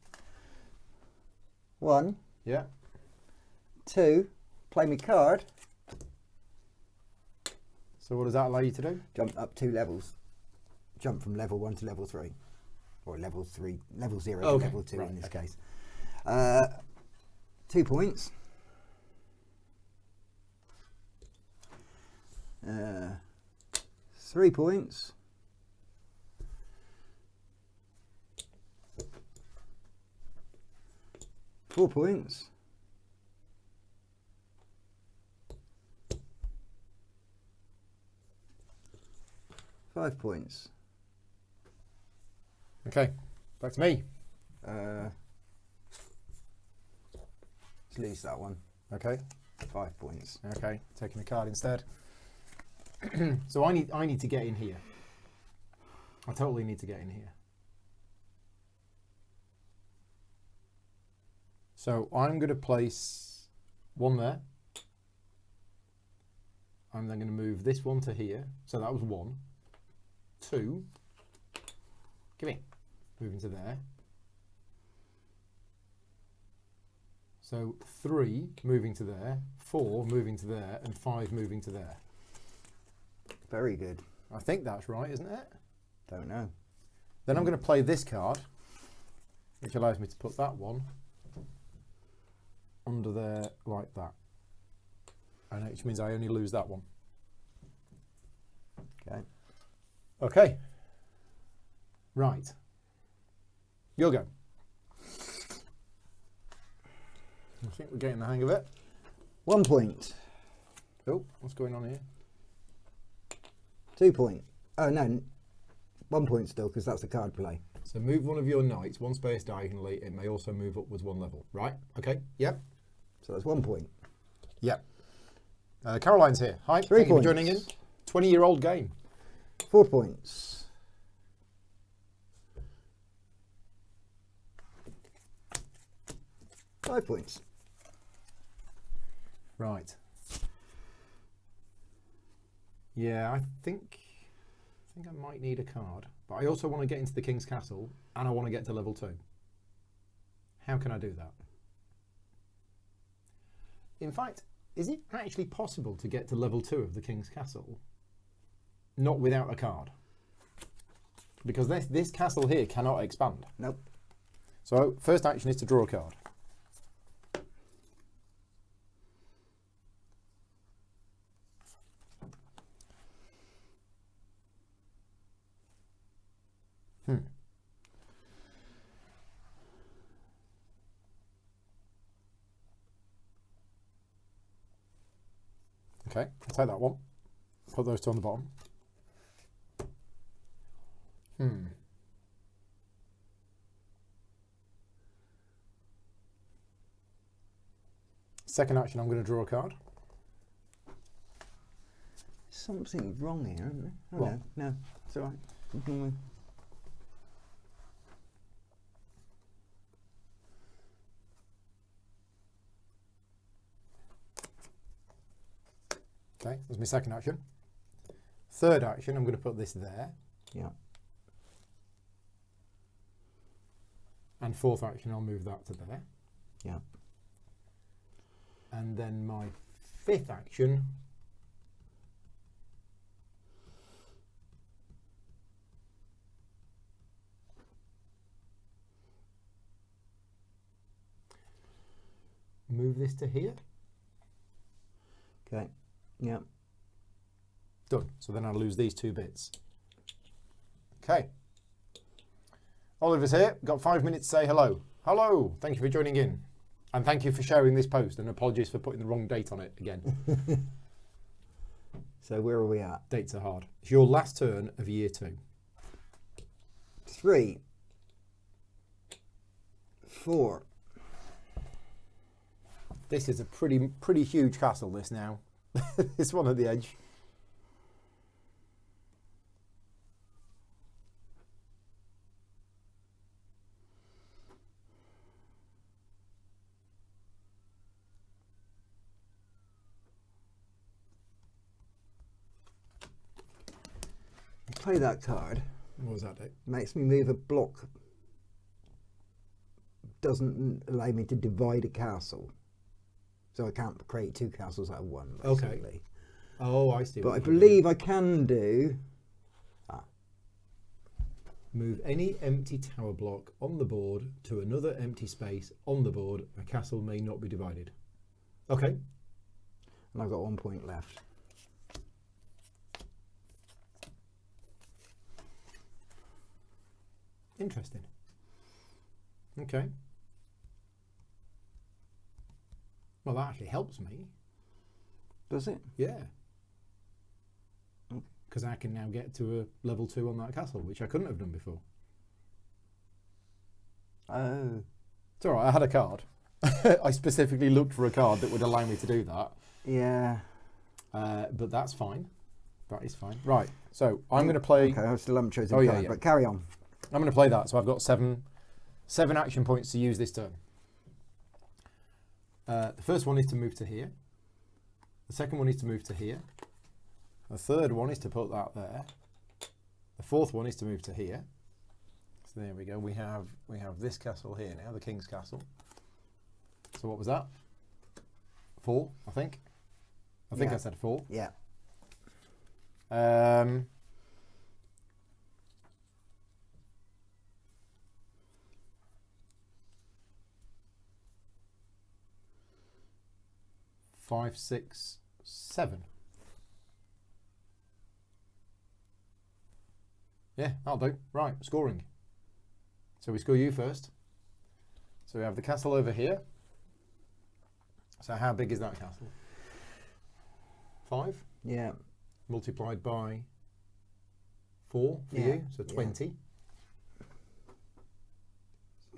1, Yeah. 2, play me card, So what does that allow you to do? jump up 2 levels. Jump from level 1 to level 3. Or level 3, level 0 to Okay, level 2 right, in this okay. case. 2 points. 3 points. 4 points. 5 points. Okay, back to me. Let's lose that one. Okay, 5 points. okay, taking a card instead. So I need to get in here. I totally need to get in here. So I'm going to place 1 there. I'm then going to move this one to here. So that was 1. 2. Come in. Moving to there. So 3 moving to there, 4 moving to there, and 5 moving to there. Very good. I think that's right, isn't it? Don't know. Then I'm going to play this card, which allows me to put that one under there like that. And which means I only lose that one. Okay. Okay. Right. You'll go. I think we're getting the hang of it. 1 point. Oh, what's going on here? 2 point. Oh, no. 1 point still, because that's a card play. So move one of your knights one space diagonally. It may also move upwards one level. Right? Okay. Yep. So that's 1 point. Yep. Caroline's here. Hi. 3 Thank you for points. joining in. 20-year-old game. 4 points. 5 points. Right. Yeah, I think I might need a card. But I also want to get into the King's Castle and I want to get to level 2. How can I do that? In fact, is it actually possible to get to level 2 of the King's Castle not without a card? Because this castle here cannot expand. Nope. So first action is to draw a card. Okay, I'll take that one. Put those two on the bottom. Second action, I'm going to draw a card. Something wrong here, isn't there? Oh, What? no, it's all right. Ignore me. Okay, that's my second action. Third action, I'm going to put this there. Yeah. And fourth action, I'll move that to there. Yeah. And then my fifth action, move this to here. Okay. Yeah. Done. So then I'll lose these 2 bits. Okay. Oliver's here. Got 5 minutes to say hello. Hello. Thank you for joining in. And thank you for sharing this post. And apologies for putting the wrong date on it again. So where are we at? Dates are hard. It's your last turn of year 2. 3. 4. This is a pretty huge castle, this now. It's one at the edge. Play that card. What was that, Dave? Makes me move a block. Doesn't allow me to divide a castle. So I can't create 2 castles out of one, basically. Okay. Oh, I see. But I believe I can do... Move any empty tower block on the board to another empty space on the board. A castle may not be divided. Okay. And I've got 1 point left. Interesting. Okay. Well, that actually helps me. Does it? Yeah. Because I can now get to a level 2 on that castle, which I couldn't have done before. Oh. It's all right, I had a card. I specifically looked for a card that would allow me to do that. Yeah. But that's fine. That is fine. Right, so I'm going to play... Okay, I still haven't chosen Oh, a yeah, card, yeah. but carry on. I'm going to play that, so I've got seven action points to use this turn. The first one is to move to here. The second one is to move to here. The third one is to put that there. The fourth one is to move to here. So there we go. We have this castle here now, the King's Castle. So what was that? 4, I think. I think I said 4. Yeah. 5, 6, 7. Yeah, that'll do. Right, scoring. So we score you first. So we have the castle over here. So how big is that castle? 5? Yeah. Multiplied by 4 for you, so 20.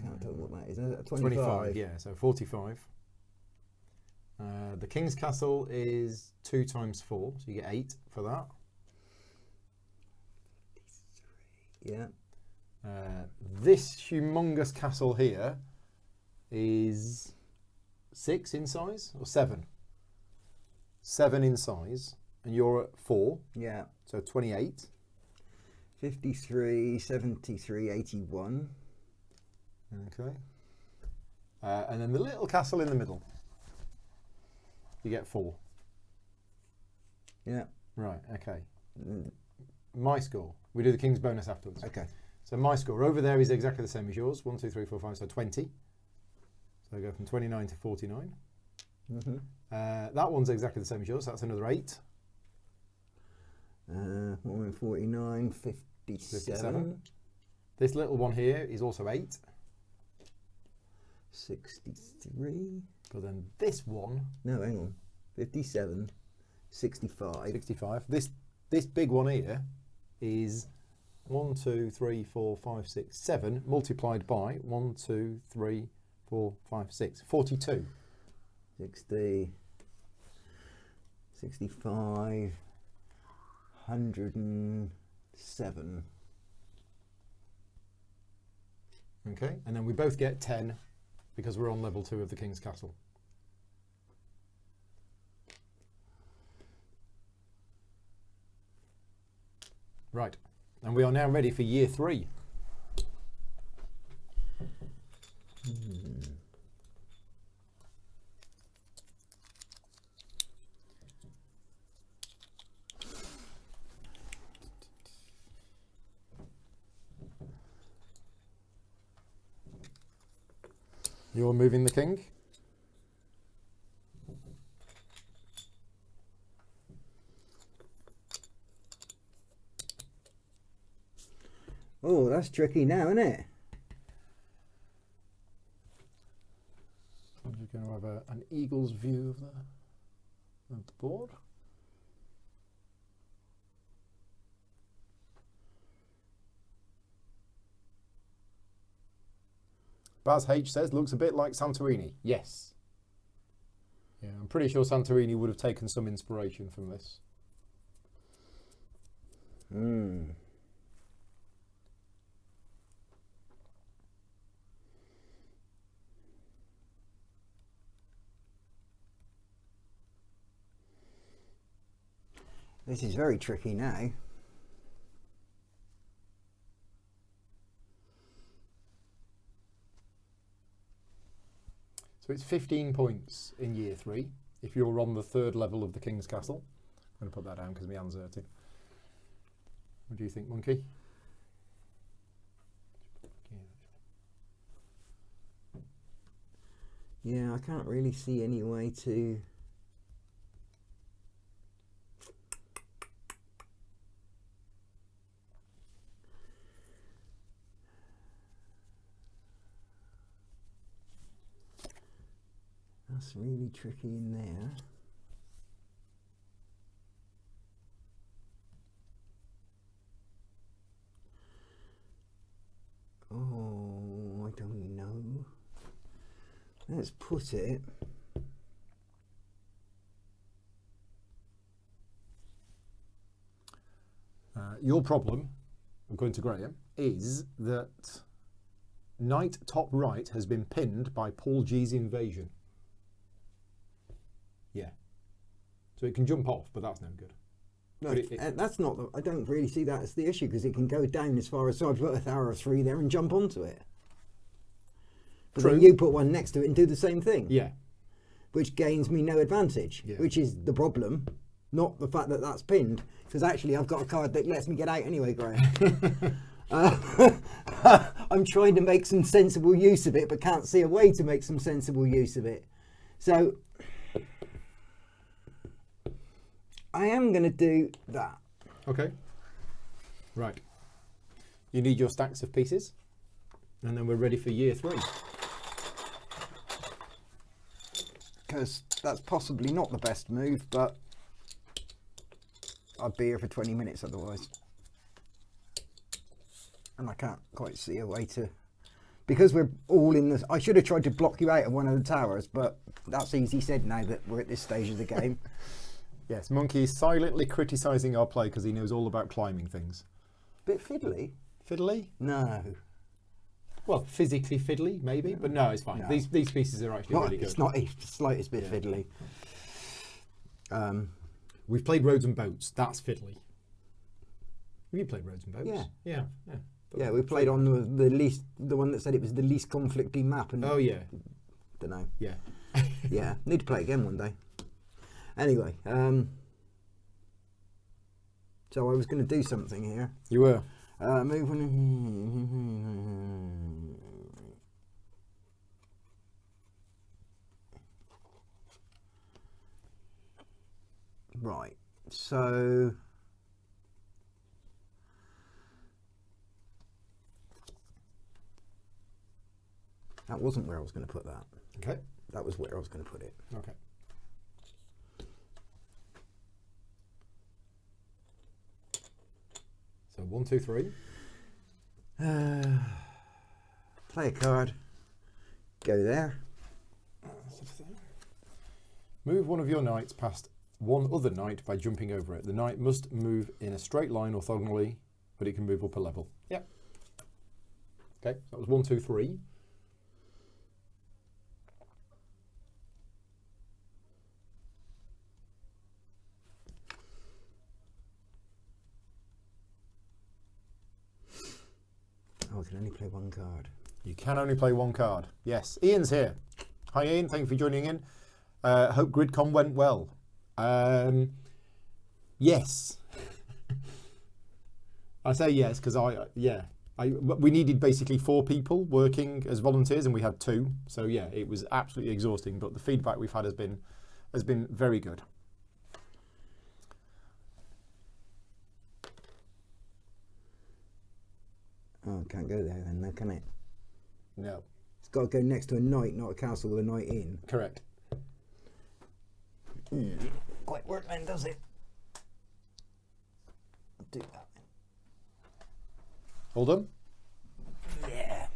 Can't tell what that is. Is that 25, yeah, so 45. The king's castle is 2 times 4, so you get 8 for that. Yeah. This humongous castle here is 6 in size, or 7? 7 in size, and you're at 4. Yeah. So 28. 53, 73, 81. Okay. And then the little castle in the middle. You get 4. Yeah. Right, okay. My score. We do the king's bonus afterwards. Okay. So my score over there is exactly the same as yours. 1, 2, 3, 4, 5, so 20. So I go from 29 to 49. Mm-hmm. That one's exactly the same as yours. So that's another 8. 49, 57. This little one here is also 8. 63. But then this one... No, hang on. 57, 65. 65. This big one here is 1, 2, 3, 4, 5, 6, 7 multiplied by 1, 2, 3, 4, 5, 6. 42. 60, 65, 107. Okay, and then we both get 10 because we're on level 2 of the King's Castle. Right, and we are now ready for year 3. You're moving the king. Oh, that's tricky now, isn't it? I'm just going to have an eagle's view of the board. Baz H says, looks a bit like Santorini. Yes. Yeah, I'm pretty sure Santorini would have taken some inspiration from this. This is very tricky now. So it's 15 points in year 3 if you're on the 3rd level of the King's Castle. I'm going to put that down because my hand's dirty. What do you think, Monkey? Yeah, I can't really see any way to... That's really tricky in there. Oh, I don't know. Let's put it. Your problem, according to Graham, is that knight top right has been pinned by Paul G's invasion. Yeah. So it can jump off, but that's no good. No, that's not. I don't really see that as the issue because it can go down as far as. So I've got a Tower of 3 there and jump onto it. But then you put one next to it and do the same thing. Yeah. Which gains me no advantage, which is the problem, not the fact that that's pinned. Because actually, I've got a card that lets me get out anyway, Graham. I'm trying to make some sensible use of it, but can't see a way to make some sensible use of it. So. I am going to do that. Okay. Right. You need your stacks of pieces, and then we're ready for year 3. Because that's possibly not the best move, but I'd be here for 20 minutes otherwise. And I can't quite see a way to... Because we're all in this... I should have tried to block you out of one of the towers, but that's easy said now that we're at this stage of the game. Yes, Monkey is silently criticising our play because he knows all about climbing things. Bit fiddly? Fiddly? No. Well, physically fiddly, maybe, but no, it's fine. No. These pieces are actually really good. It's not the slightest bit fiddly. We've played Roads and Boats. That's fiddly. Have you played Roads and Boats? Yeah. Yeah. Yeah, we played on the one that said it was the least conflicty map. And oh, yeah. Don't know. Yeah. Yeah, need to play again one day. Anyway, so I was going to do something here. You were. Move on. Right, so that wasn't where I was going to put that. Okay. That was where I was going to put it. Okay. So 1, 2, 3. Play a card. Go there. Move one of your knights past one other knight by jumping over it. The knight must move in a straight line orthogonally, but it can move up a level. Yep. Okay, so that was 1, 2, 3. Oh, I can only play one card. You can only play one card. Yes, Ian's here. Hi Ian, thank you for joining in. Hope GridCon went well. Yes. I say yes because we needed basically 4 people working as volunteers and we had 2. So yeah, it was absolutely exhausting, but the feedback we've had has been very good. Oh, can't go there then, can it? No. It's got to go next to a knight, not a castle with a knight in. Correct. Quite work then, does it? I'll do that then. All done? Yeah.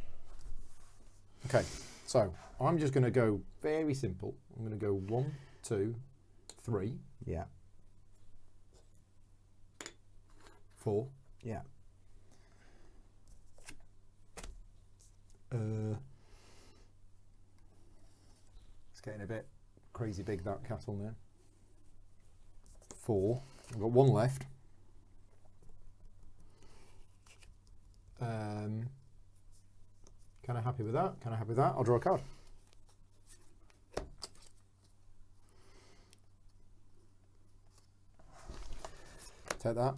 Okay, so I'm just going to go very simple. I'm going to go 1, 2, 3. Yeah. 4. Yeah. It's getting a bit crazy big, that castle now. 4. I've got 1 left. Kind of happy with that. Kind of happy with that. I'll draw a card. Take that.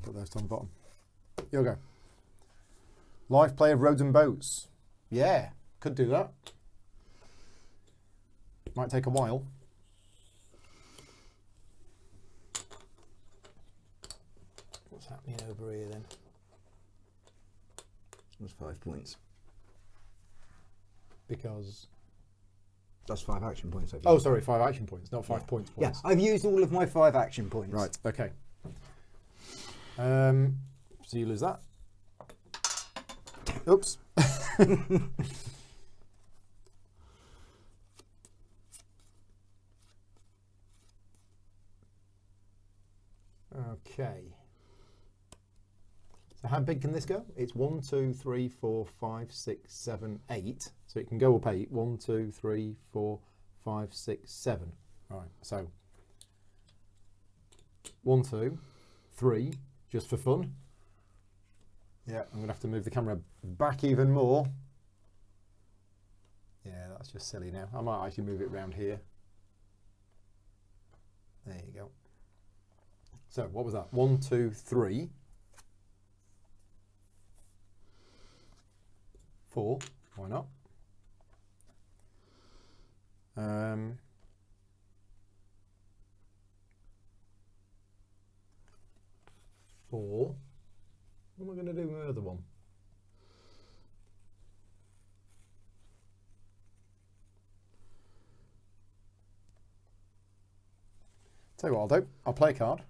Put those on the bottom. Here we go. Live play of Roads and Boats. Yeah, could do that. Might take a while. What's happening over here then? That's 5 points. Because... That's 5 action points. Oh, sorry, 5 action points, not 5 points. Yeah, I've used all of my 5 action points. Right, okay. So you lose that. Oops. Okay. So how big can this go? It's 1, 2, 3, 4, 5, 6, 7, 8. So it can go up 8. 1, 2, 3, 4, 5, 6, 7. All right. So 1, 2, 3, just for fun. Yeah, I'm going to have to move the camera back even more. Yeah, that's just silly now. I might actually move it around here. There you go. So what was that? 1, 2, 3. 4. Why not? 4. What am I going to do with the other one? Tell you what I'll do. I'll play a card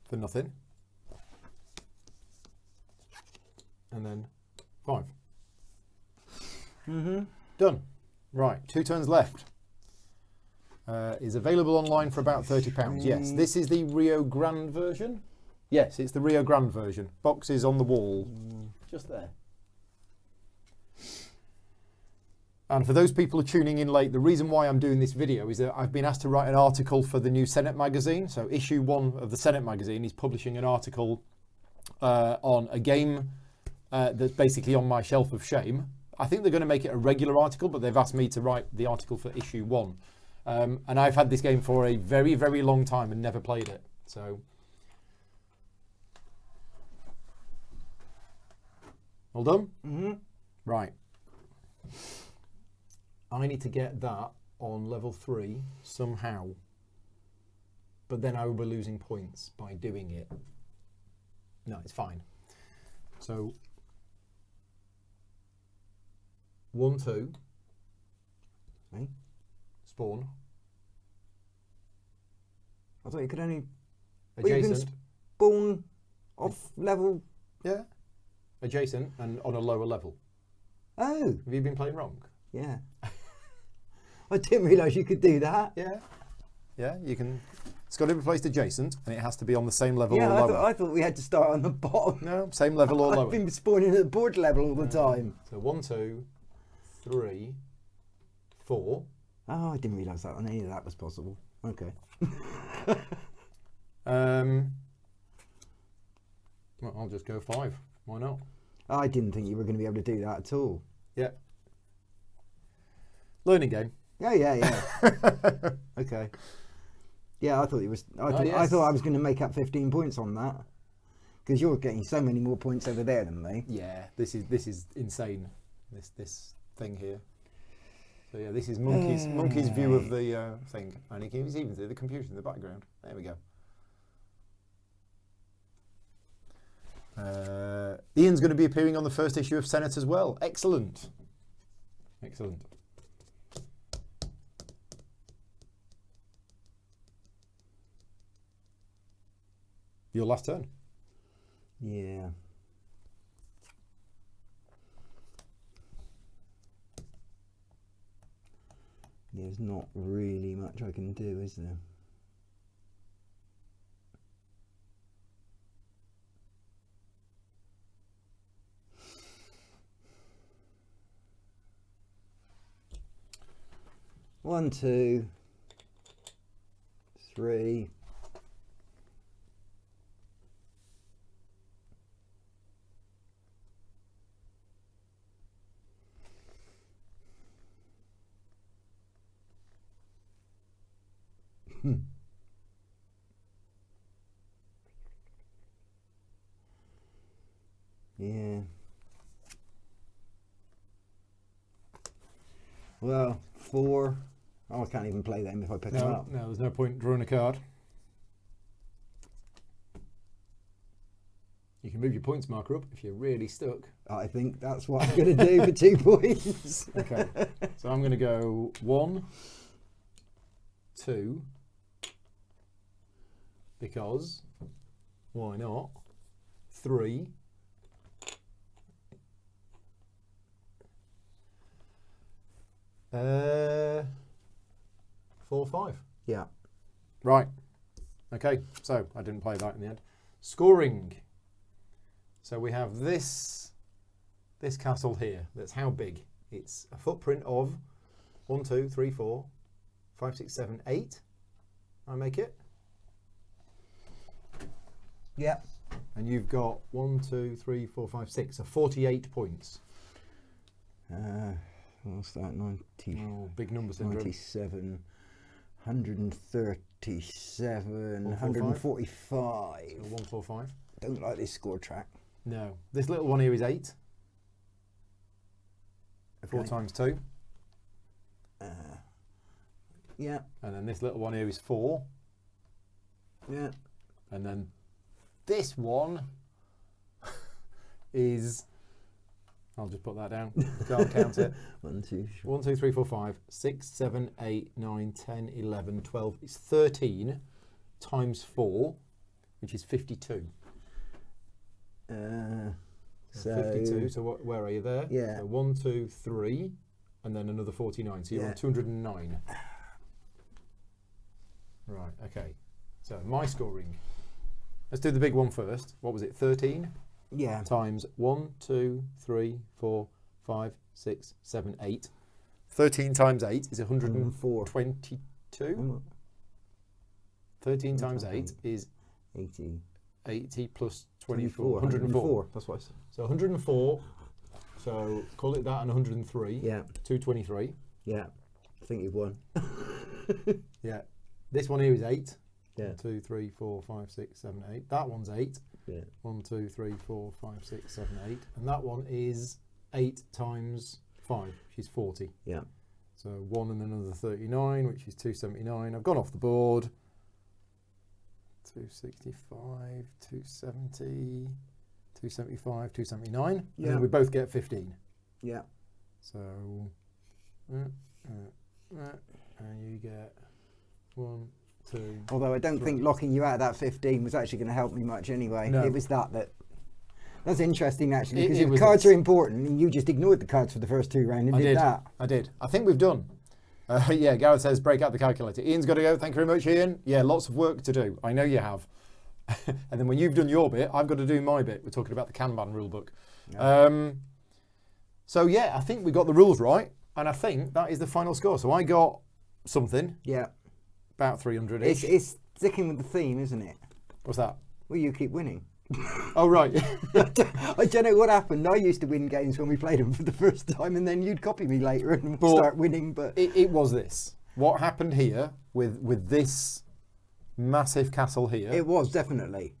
for nothing. And then 5. Done. Right, 2 turns left. Is available online for about £30. Yes, this is the Rio Grande version. Yes, it's the Rio Grande version. Boxes on the wall. Just there. And for those people who are tuning in late, the reason why I'm doing this video is that I've been asked to write an article for the new Senate magazine. So issue 1 of the Senate magazine is publishing an article on a game that's basically on my shelf of shame. I think they're going to make it a regular article, but they've asked me to write the article for issue 1. And I've had this game for a very, very long time and never played it. So, all done? Right. I need to get that on level 3 somehow. But then I will be losing points by doing it. No, it's fine. So, 1, 2. Okay. Spawn. I thought you could only... Adjacent. You can spawn off level... Yeah. Adjacent and on a lower level. Oh. Have you been playing wrong? Yeah. I didn't realise you could do that. Yeah. Yeah, you can... It's got to be placed adjacent and it has to be on the same level or Yeah, lower. I thought we had to start on the bottom. No, same level or lower. I've been spawning at the board level all the time. So 1, 2, 3, 4. Oh, I didn't realise that any of that was possible. Okay. Well, I'll just go 5. Why not? I didn't think you were going to be able to do that at all. Yeah. Learning game. Yeah. Okay. Yeah, I thought it was. I thought I was going to make up 15 points on that because you're getting so many more points over there than me. Yeah, this is insane. This thing here. So yeah, this is Monkey's view of the thing, and he can even see the computer in the background. There we go. Ian's going to be appearing on the first issue of Senate as well. Excellent. Excellent. Your last turn. Yeah. There's not really much I can do, is there? One, 2, 3. Yeah. Well, 4. Oh, I can't even play them if I pick them up. No, there's no point drawing a card. You can move your points marker up if you're really stuck. I think that's what I'm going to do for 2 points. Okay, so I'm going to go 1, 2, because why not? 3. 4, 5. Yeah. Right. Okay, so I didn't play that in the end. Scoring. So we have this castle here. That's how big? It's a footprint of 1, 2, 3, 4, 5, 6, 7, 8. I make it. Yeah. And you've got 1, 2, 3, 4, 5, 6. So 48 points. What's that? 90. Oh, big number syndrome. 97. 137. 145. 145. So 145. Don't like this score track. No. This little one here is 8. Okay. 4 times 2. Yeah. And then this little one here is 4. Yeah. And then this one is... I'll just put that down. Can't count it. 1, 2, 1, 2, 3, 4, 5, 6, 7, 8, 9, 10, 11, 12. It's 13 times 4, which is 52. So 52. So where are you there? Yeah. So 1, 2, 3, and then another 49. So you're on 209. Right. Okay. So my scoring. Let's do the big one first. What was it? 13. Yeah. Times 1, 2, 3, 4, 5, 6, 7, 8. 13 times 8 is 122. 13 times 8 is 80. 80 plus 24. 104. That's what I said. So 104. So call it that and 103. Yeah. 223. Yeah. I think you've won. Yeah. This one here is 8. Yeah. 1, 2, 3, 4, 5, 6, 7, 8. That one's 8. Yeah. 1, 2, 3, 4, 5, 6, 7, 8. And that one is 8 times 5, which is 40. Yeah. So 1 and then another 39, which is 279. I've gone off the board. 265, 270, 275, 279. And Yeah. then we both get 15. Yeah. So, and you get 1, 2. Although I don't think locking you out of that 15 was actually going to help me much anyway. No. It was that's interesting actually, because It if was cards are important and you just ignored the cards for the first 2 rounds and did that. I did. I think we've done. Yeah, Gareth says break out the calculator. Ian's got to go. Thank you very much, Ian. Yeah, lots of work to do. I know you have. And then when you've done your bit, I've got to do my bit. We're talking about the Kanban rulebook. Yeah. So yeah, I think we got the rules right, and I think that is the final score. So I got something. Yeah. About 300-ish. It's sticking with the theme, isn't it? What's that? Well, you keep winning. Oh, right. I don't know what happened. I used to win games when we played them for the first time, and then you'd copy me later and start winning. But it was this. What happened here with this massive castle here? it was definitely.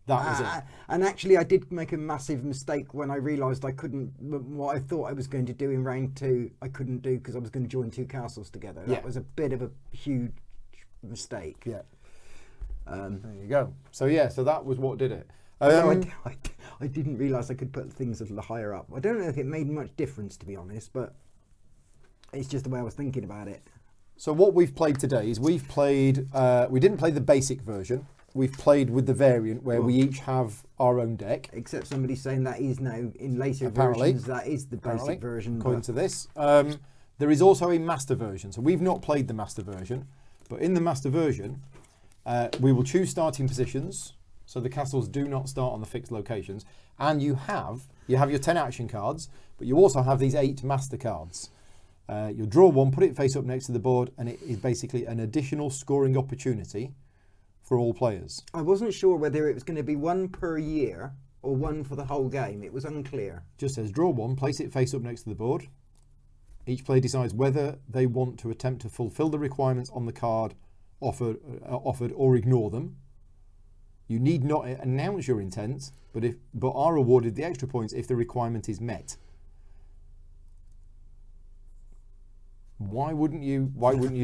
That was it. And actually, I did make a massive mistake when I realised I couldn't. What I thought I was going to do in round 2, I couldn't do because I was going to join 2 castles together. Yeah. That was a bit of a huge mistake. Yeah. There you go. So yeah, so that was what did it. No, I didn't realise I could put things a little higher up. I don't know if it made much difference, to be honest, but it's just the way I was thinking about it. So what we've played today is we've played. We didn't play the basic version. We've played with the variant where we each have our own deck. Except somebody's saying that is now in later Apparently. versions. That is the basic version. According to this, there is also a master version. So we've not played the master version, but in the master version, we will choose starting positions. So the castles do not start on the fixed locations, and you have your 10 action cards, but you also have these 8 master cards. You'll draw one, put it face up next to the board, and it is basically an additional scoring opportunity for all players. I wasn't sure whether it was going to be 1 per year or 1 for the whole game. It was unclear. Just says draw one, place it face up next to the board. Each player decides whether they want to attempt to fulfill the requirements on the card offered or ignore them. You need not announce your intent, but are awarded the extra points if the requirement is met. Why wouldn't you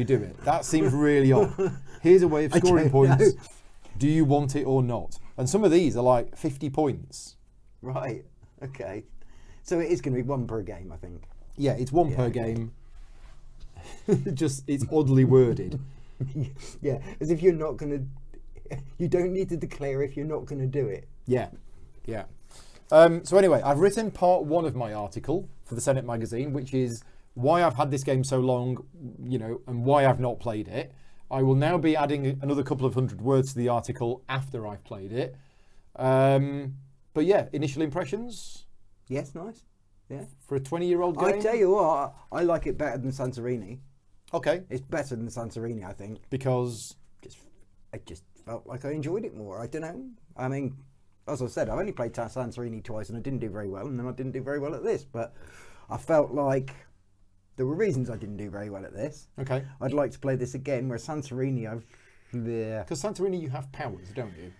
do it? That seems really odd. Here's a way of scoring points. know. Do you want it or not? And some of these are like 50 points. Right. Okay. So it is going to be 1 per game, I think. Yeah, it's 1 per game. Just it's oddly worded. Yeah, as if you're not going to. You don't need to declare if you're not going to do it. Yeah, yeah. So anyway, I've written part 1 of my article for the Senate magazine, which is why I've had this game so long, and why I've not played it. I will now be adding another couple of 100 words to the article after I've played it. But yeah, initial impressions Yes, nice. Yeah. for a 20-year-old game. I tell you what, I like it better than Santorini. Okay, It's better than Santorini, I think. because I just felt like I enjoyed it more. I don't know. I mean, as I said, I've only played Santorini twice and I didn't do very well, and then I didn't do very well at this. But I felt like there were reasons I didn't do very well at this. okay, I'd like to play this again, where Santorini, because Santorini you have powers, don't you?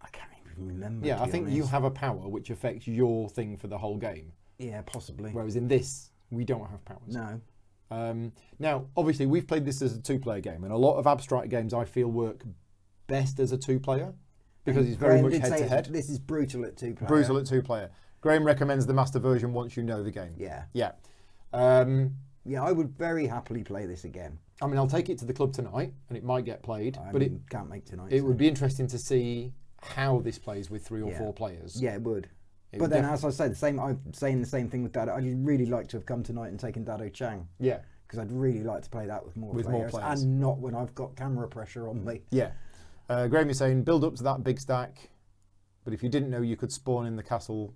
I can't even remember. Yeah, to I be think you honest. have a power which affects your thing for the whole game. Yeah, possibly. Whereas in this, we don't have powers. No. Now, obviously, we've played this as a 2-player game, and a lot of abstract games I feel work best as a 2-player. because it's very Graham much did head say to head. This is brutal at 2 player. Brutal at 2 player. Graham recommends the master version once you know the game. Yeah. Yeah. Yeah, I would very happily play this again. I mean, I'll take it to the club tonight, and it might get played. But it can't make tonight. It would be interesting to see how this plays with 3 or 4 players. Yeah, it would. It but would then, as I say, I'm saying the same thing with Dado. I'd really like to have come tonight and taken Dado Chang. Yeah. Because I'd really like to play that with more players. And not when I've got camera pressure on me. Yeah. Graham is saying, build up to that big stack, but if you didn't know you could spawn in the castle,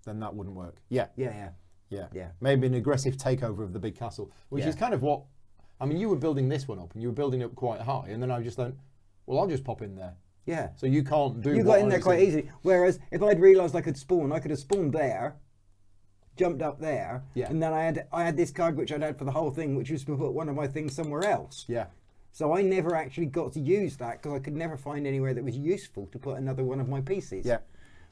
then that wouldn't work. Yeah. Yeah. Maybe an aggressive takeover of the big castle, which is kind of what, I mean, you were building this one up, and you were building up quite high, and then I just thought, well, I'll just pop in there. Yeah. So you can't do. You got in there quite easily. Whereas if I'd realised I could spawn, I could have spawned there, jumped up there, and then I had this card which I'd had for the whole thing, which was to put one of my things somewhere else. Yeah. So I never actually got to use that because I could never find anywhere that was useful to put another one of my pieces. Yeah.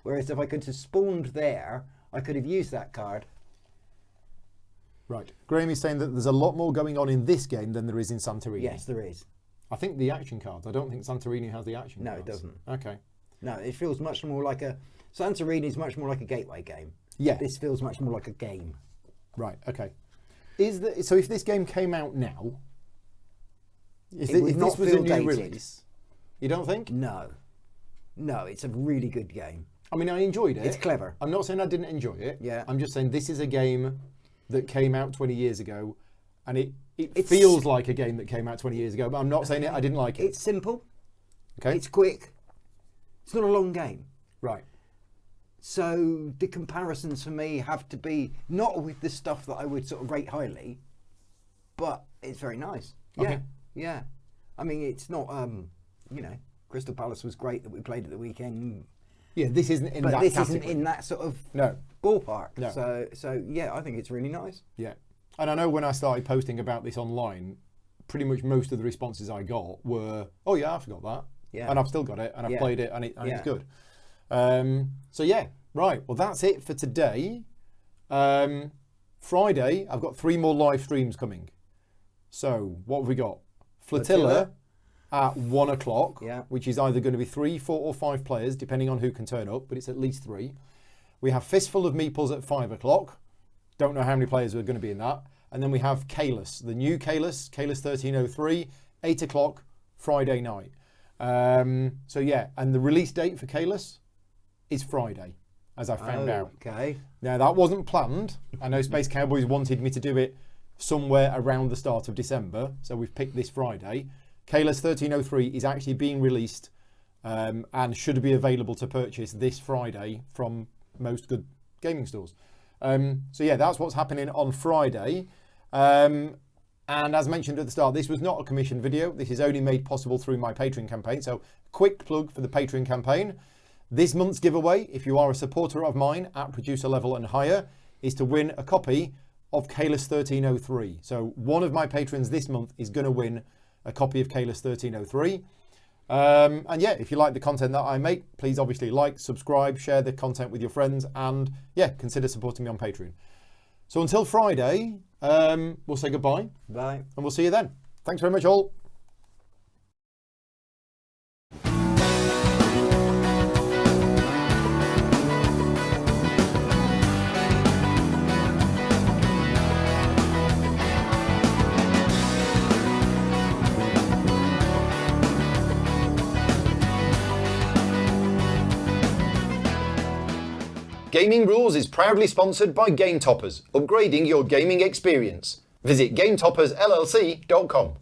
Whereas if I could have spawned there, I could have used that card. Right. Graham is saying that there's a lot more going on in this game than there is in Santorini. Yes, there is. I think the action cards. I don't think Santorini has the action cards. No, it doesn't. Okay. No, it feels much more like a... Santorini is much more like a gateway game. Yeah. This feels much more like a game. Right, okay. So if this game came out now, if It would this not was a feel new dated. release, you don't think? No. No, it's a really good game. I mean, I enjoyed it. It's clever. I'm not saying I didn't enjoy it. Yeah. I'm just saying this is a game that came out 20 years ago, and it feels like a game that came out 20 years ago, but I'm not saying I didn't like it. It's simple. Okay. It's quick. It's not a long game. Right. So the comparisons for me have to be not with the stuff that I would sort of rate highly, but it's very nice. Okay. Yeah. I mean, it's not, Crystal Palace was great that we played at the weekend. Yeah, this isn't in but that this category. isn't in that sort of No. ballpark. No. So yeah, I think it's really nice. Yeah. And I know when I started posting about this online, pretty much most of the responses I got were, oh yeah, I forgot that. Yeah. And I've still got it, and I've played it, and it's good. So yeah, right. Well, that's it for today. Friday, I've got 3 more live streams coming. So what have we got? Flotilla at 1 o'clock, which is either going to be 3, 4 or 5 players, depending on who can turn up, but it's at least 3. We have Fistful of Meeples at 5 o'clock. Don't know how many players are going to be in that. And then we have Kalis, the new Kalis 1303, 8 o'clock, Friday night. So yeah, and the release date for Kalis is Friday, as I found out. Okay. Now that wasn't planned. I know Space Cowboys wanted me to do it somewhere around the start of December, so we've picked this Friday. Kalis 1303 is actually being released and should be available to purchase this Friday from most good gaming stores. So yeah, that's what's happening on Friday. And as mentioned at the start, this was not a commissioned video. This is only made possible through my Patreon campaign. So quick plug for the Patreon campaign. This month's giveaway, if you are a supporter of mine at producer level and higher, is to win a copy of Kalis 1303. So one of my patrons this month is going to win a copy of Kalis 1303. And yeah, if you like the content that I make, please obviously like, subscribe, share the content with your friends, and yeah, consider supporting me on Patreon. So until Friday, we'll say goodbye. Bye. And we'll see you then. Thanks very much, all. Gaming Rules is proudly sponsored by Game Toppers, upgrading your gaming experience. Visit GameToppersLLC.com.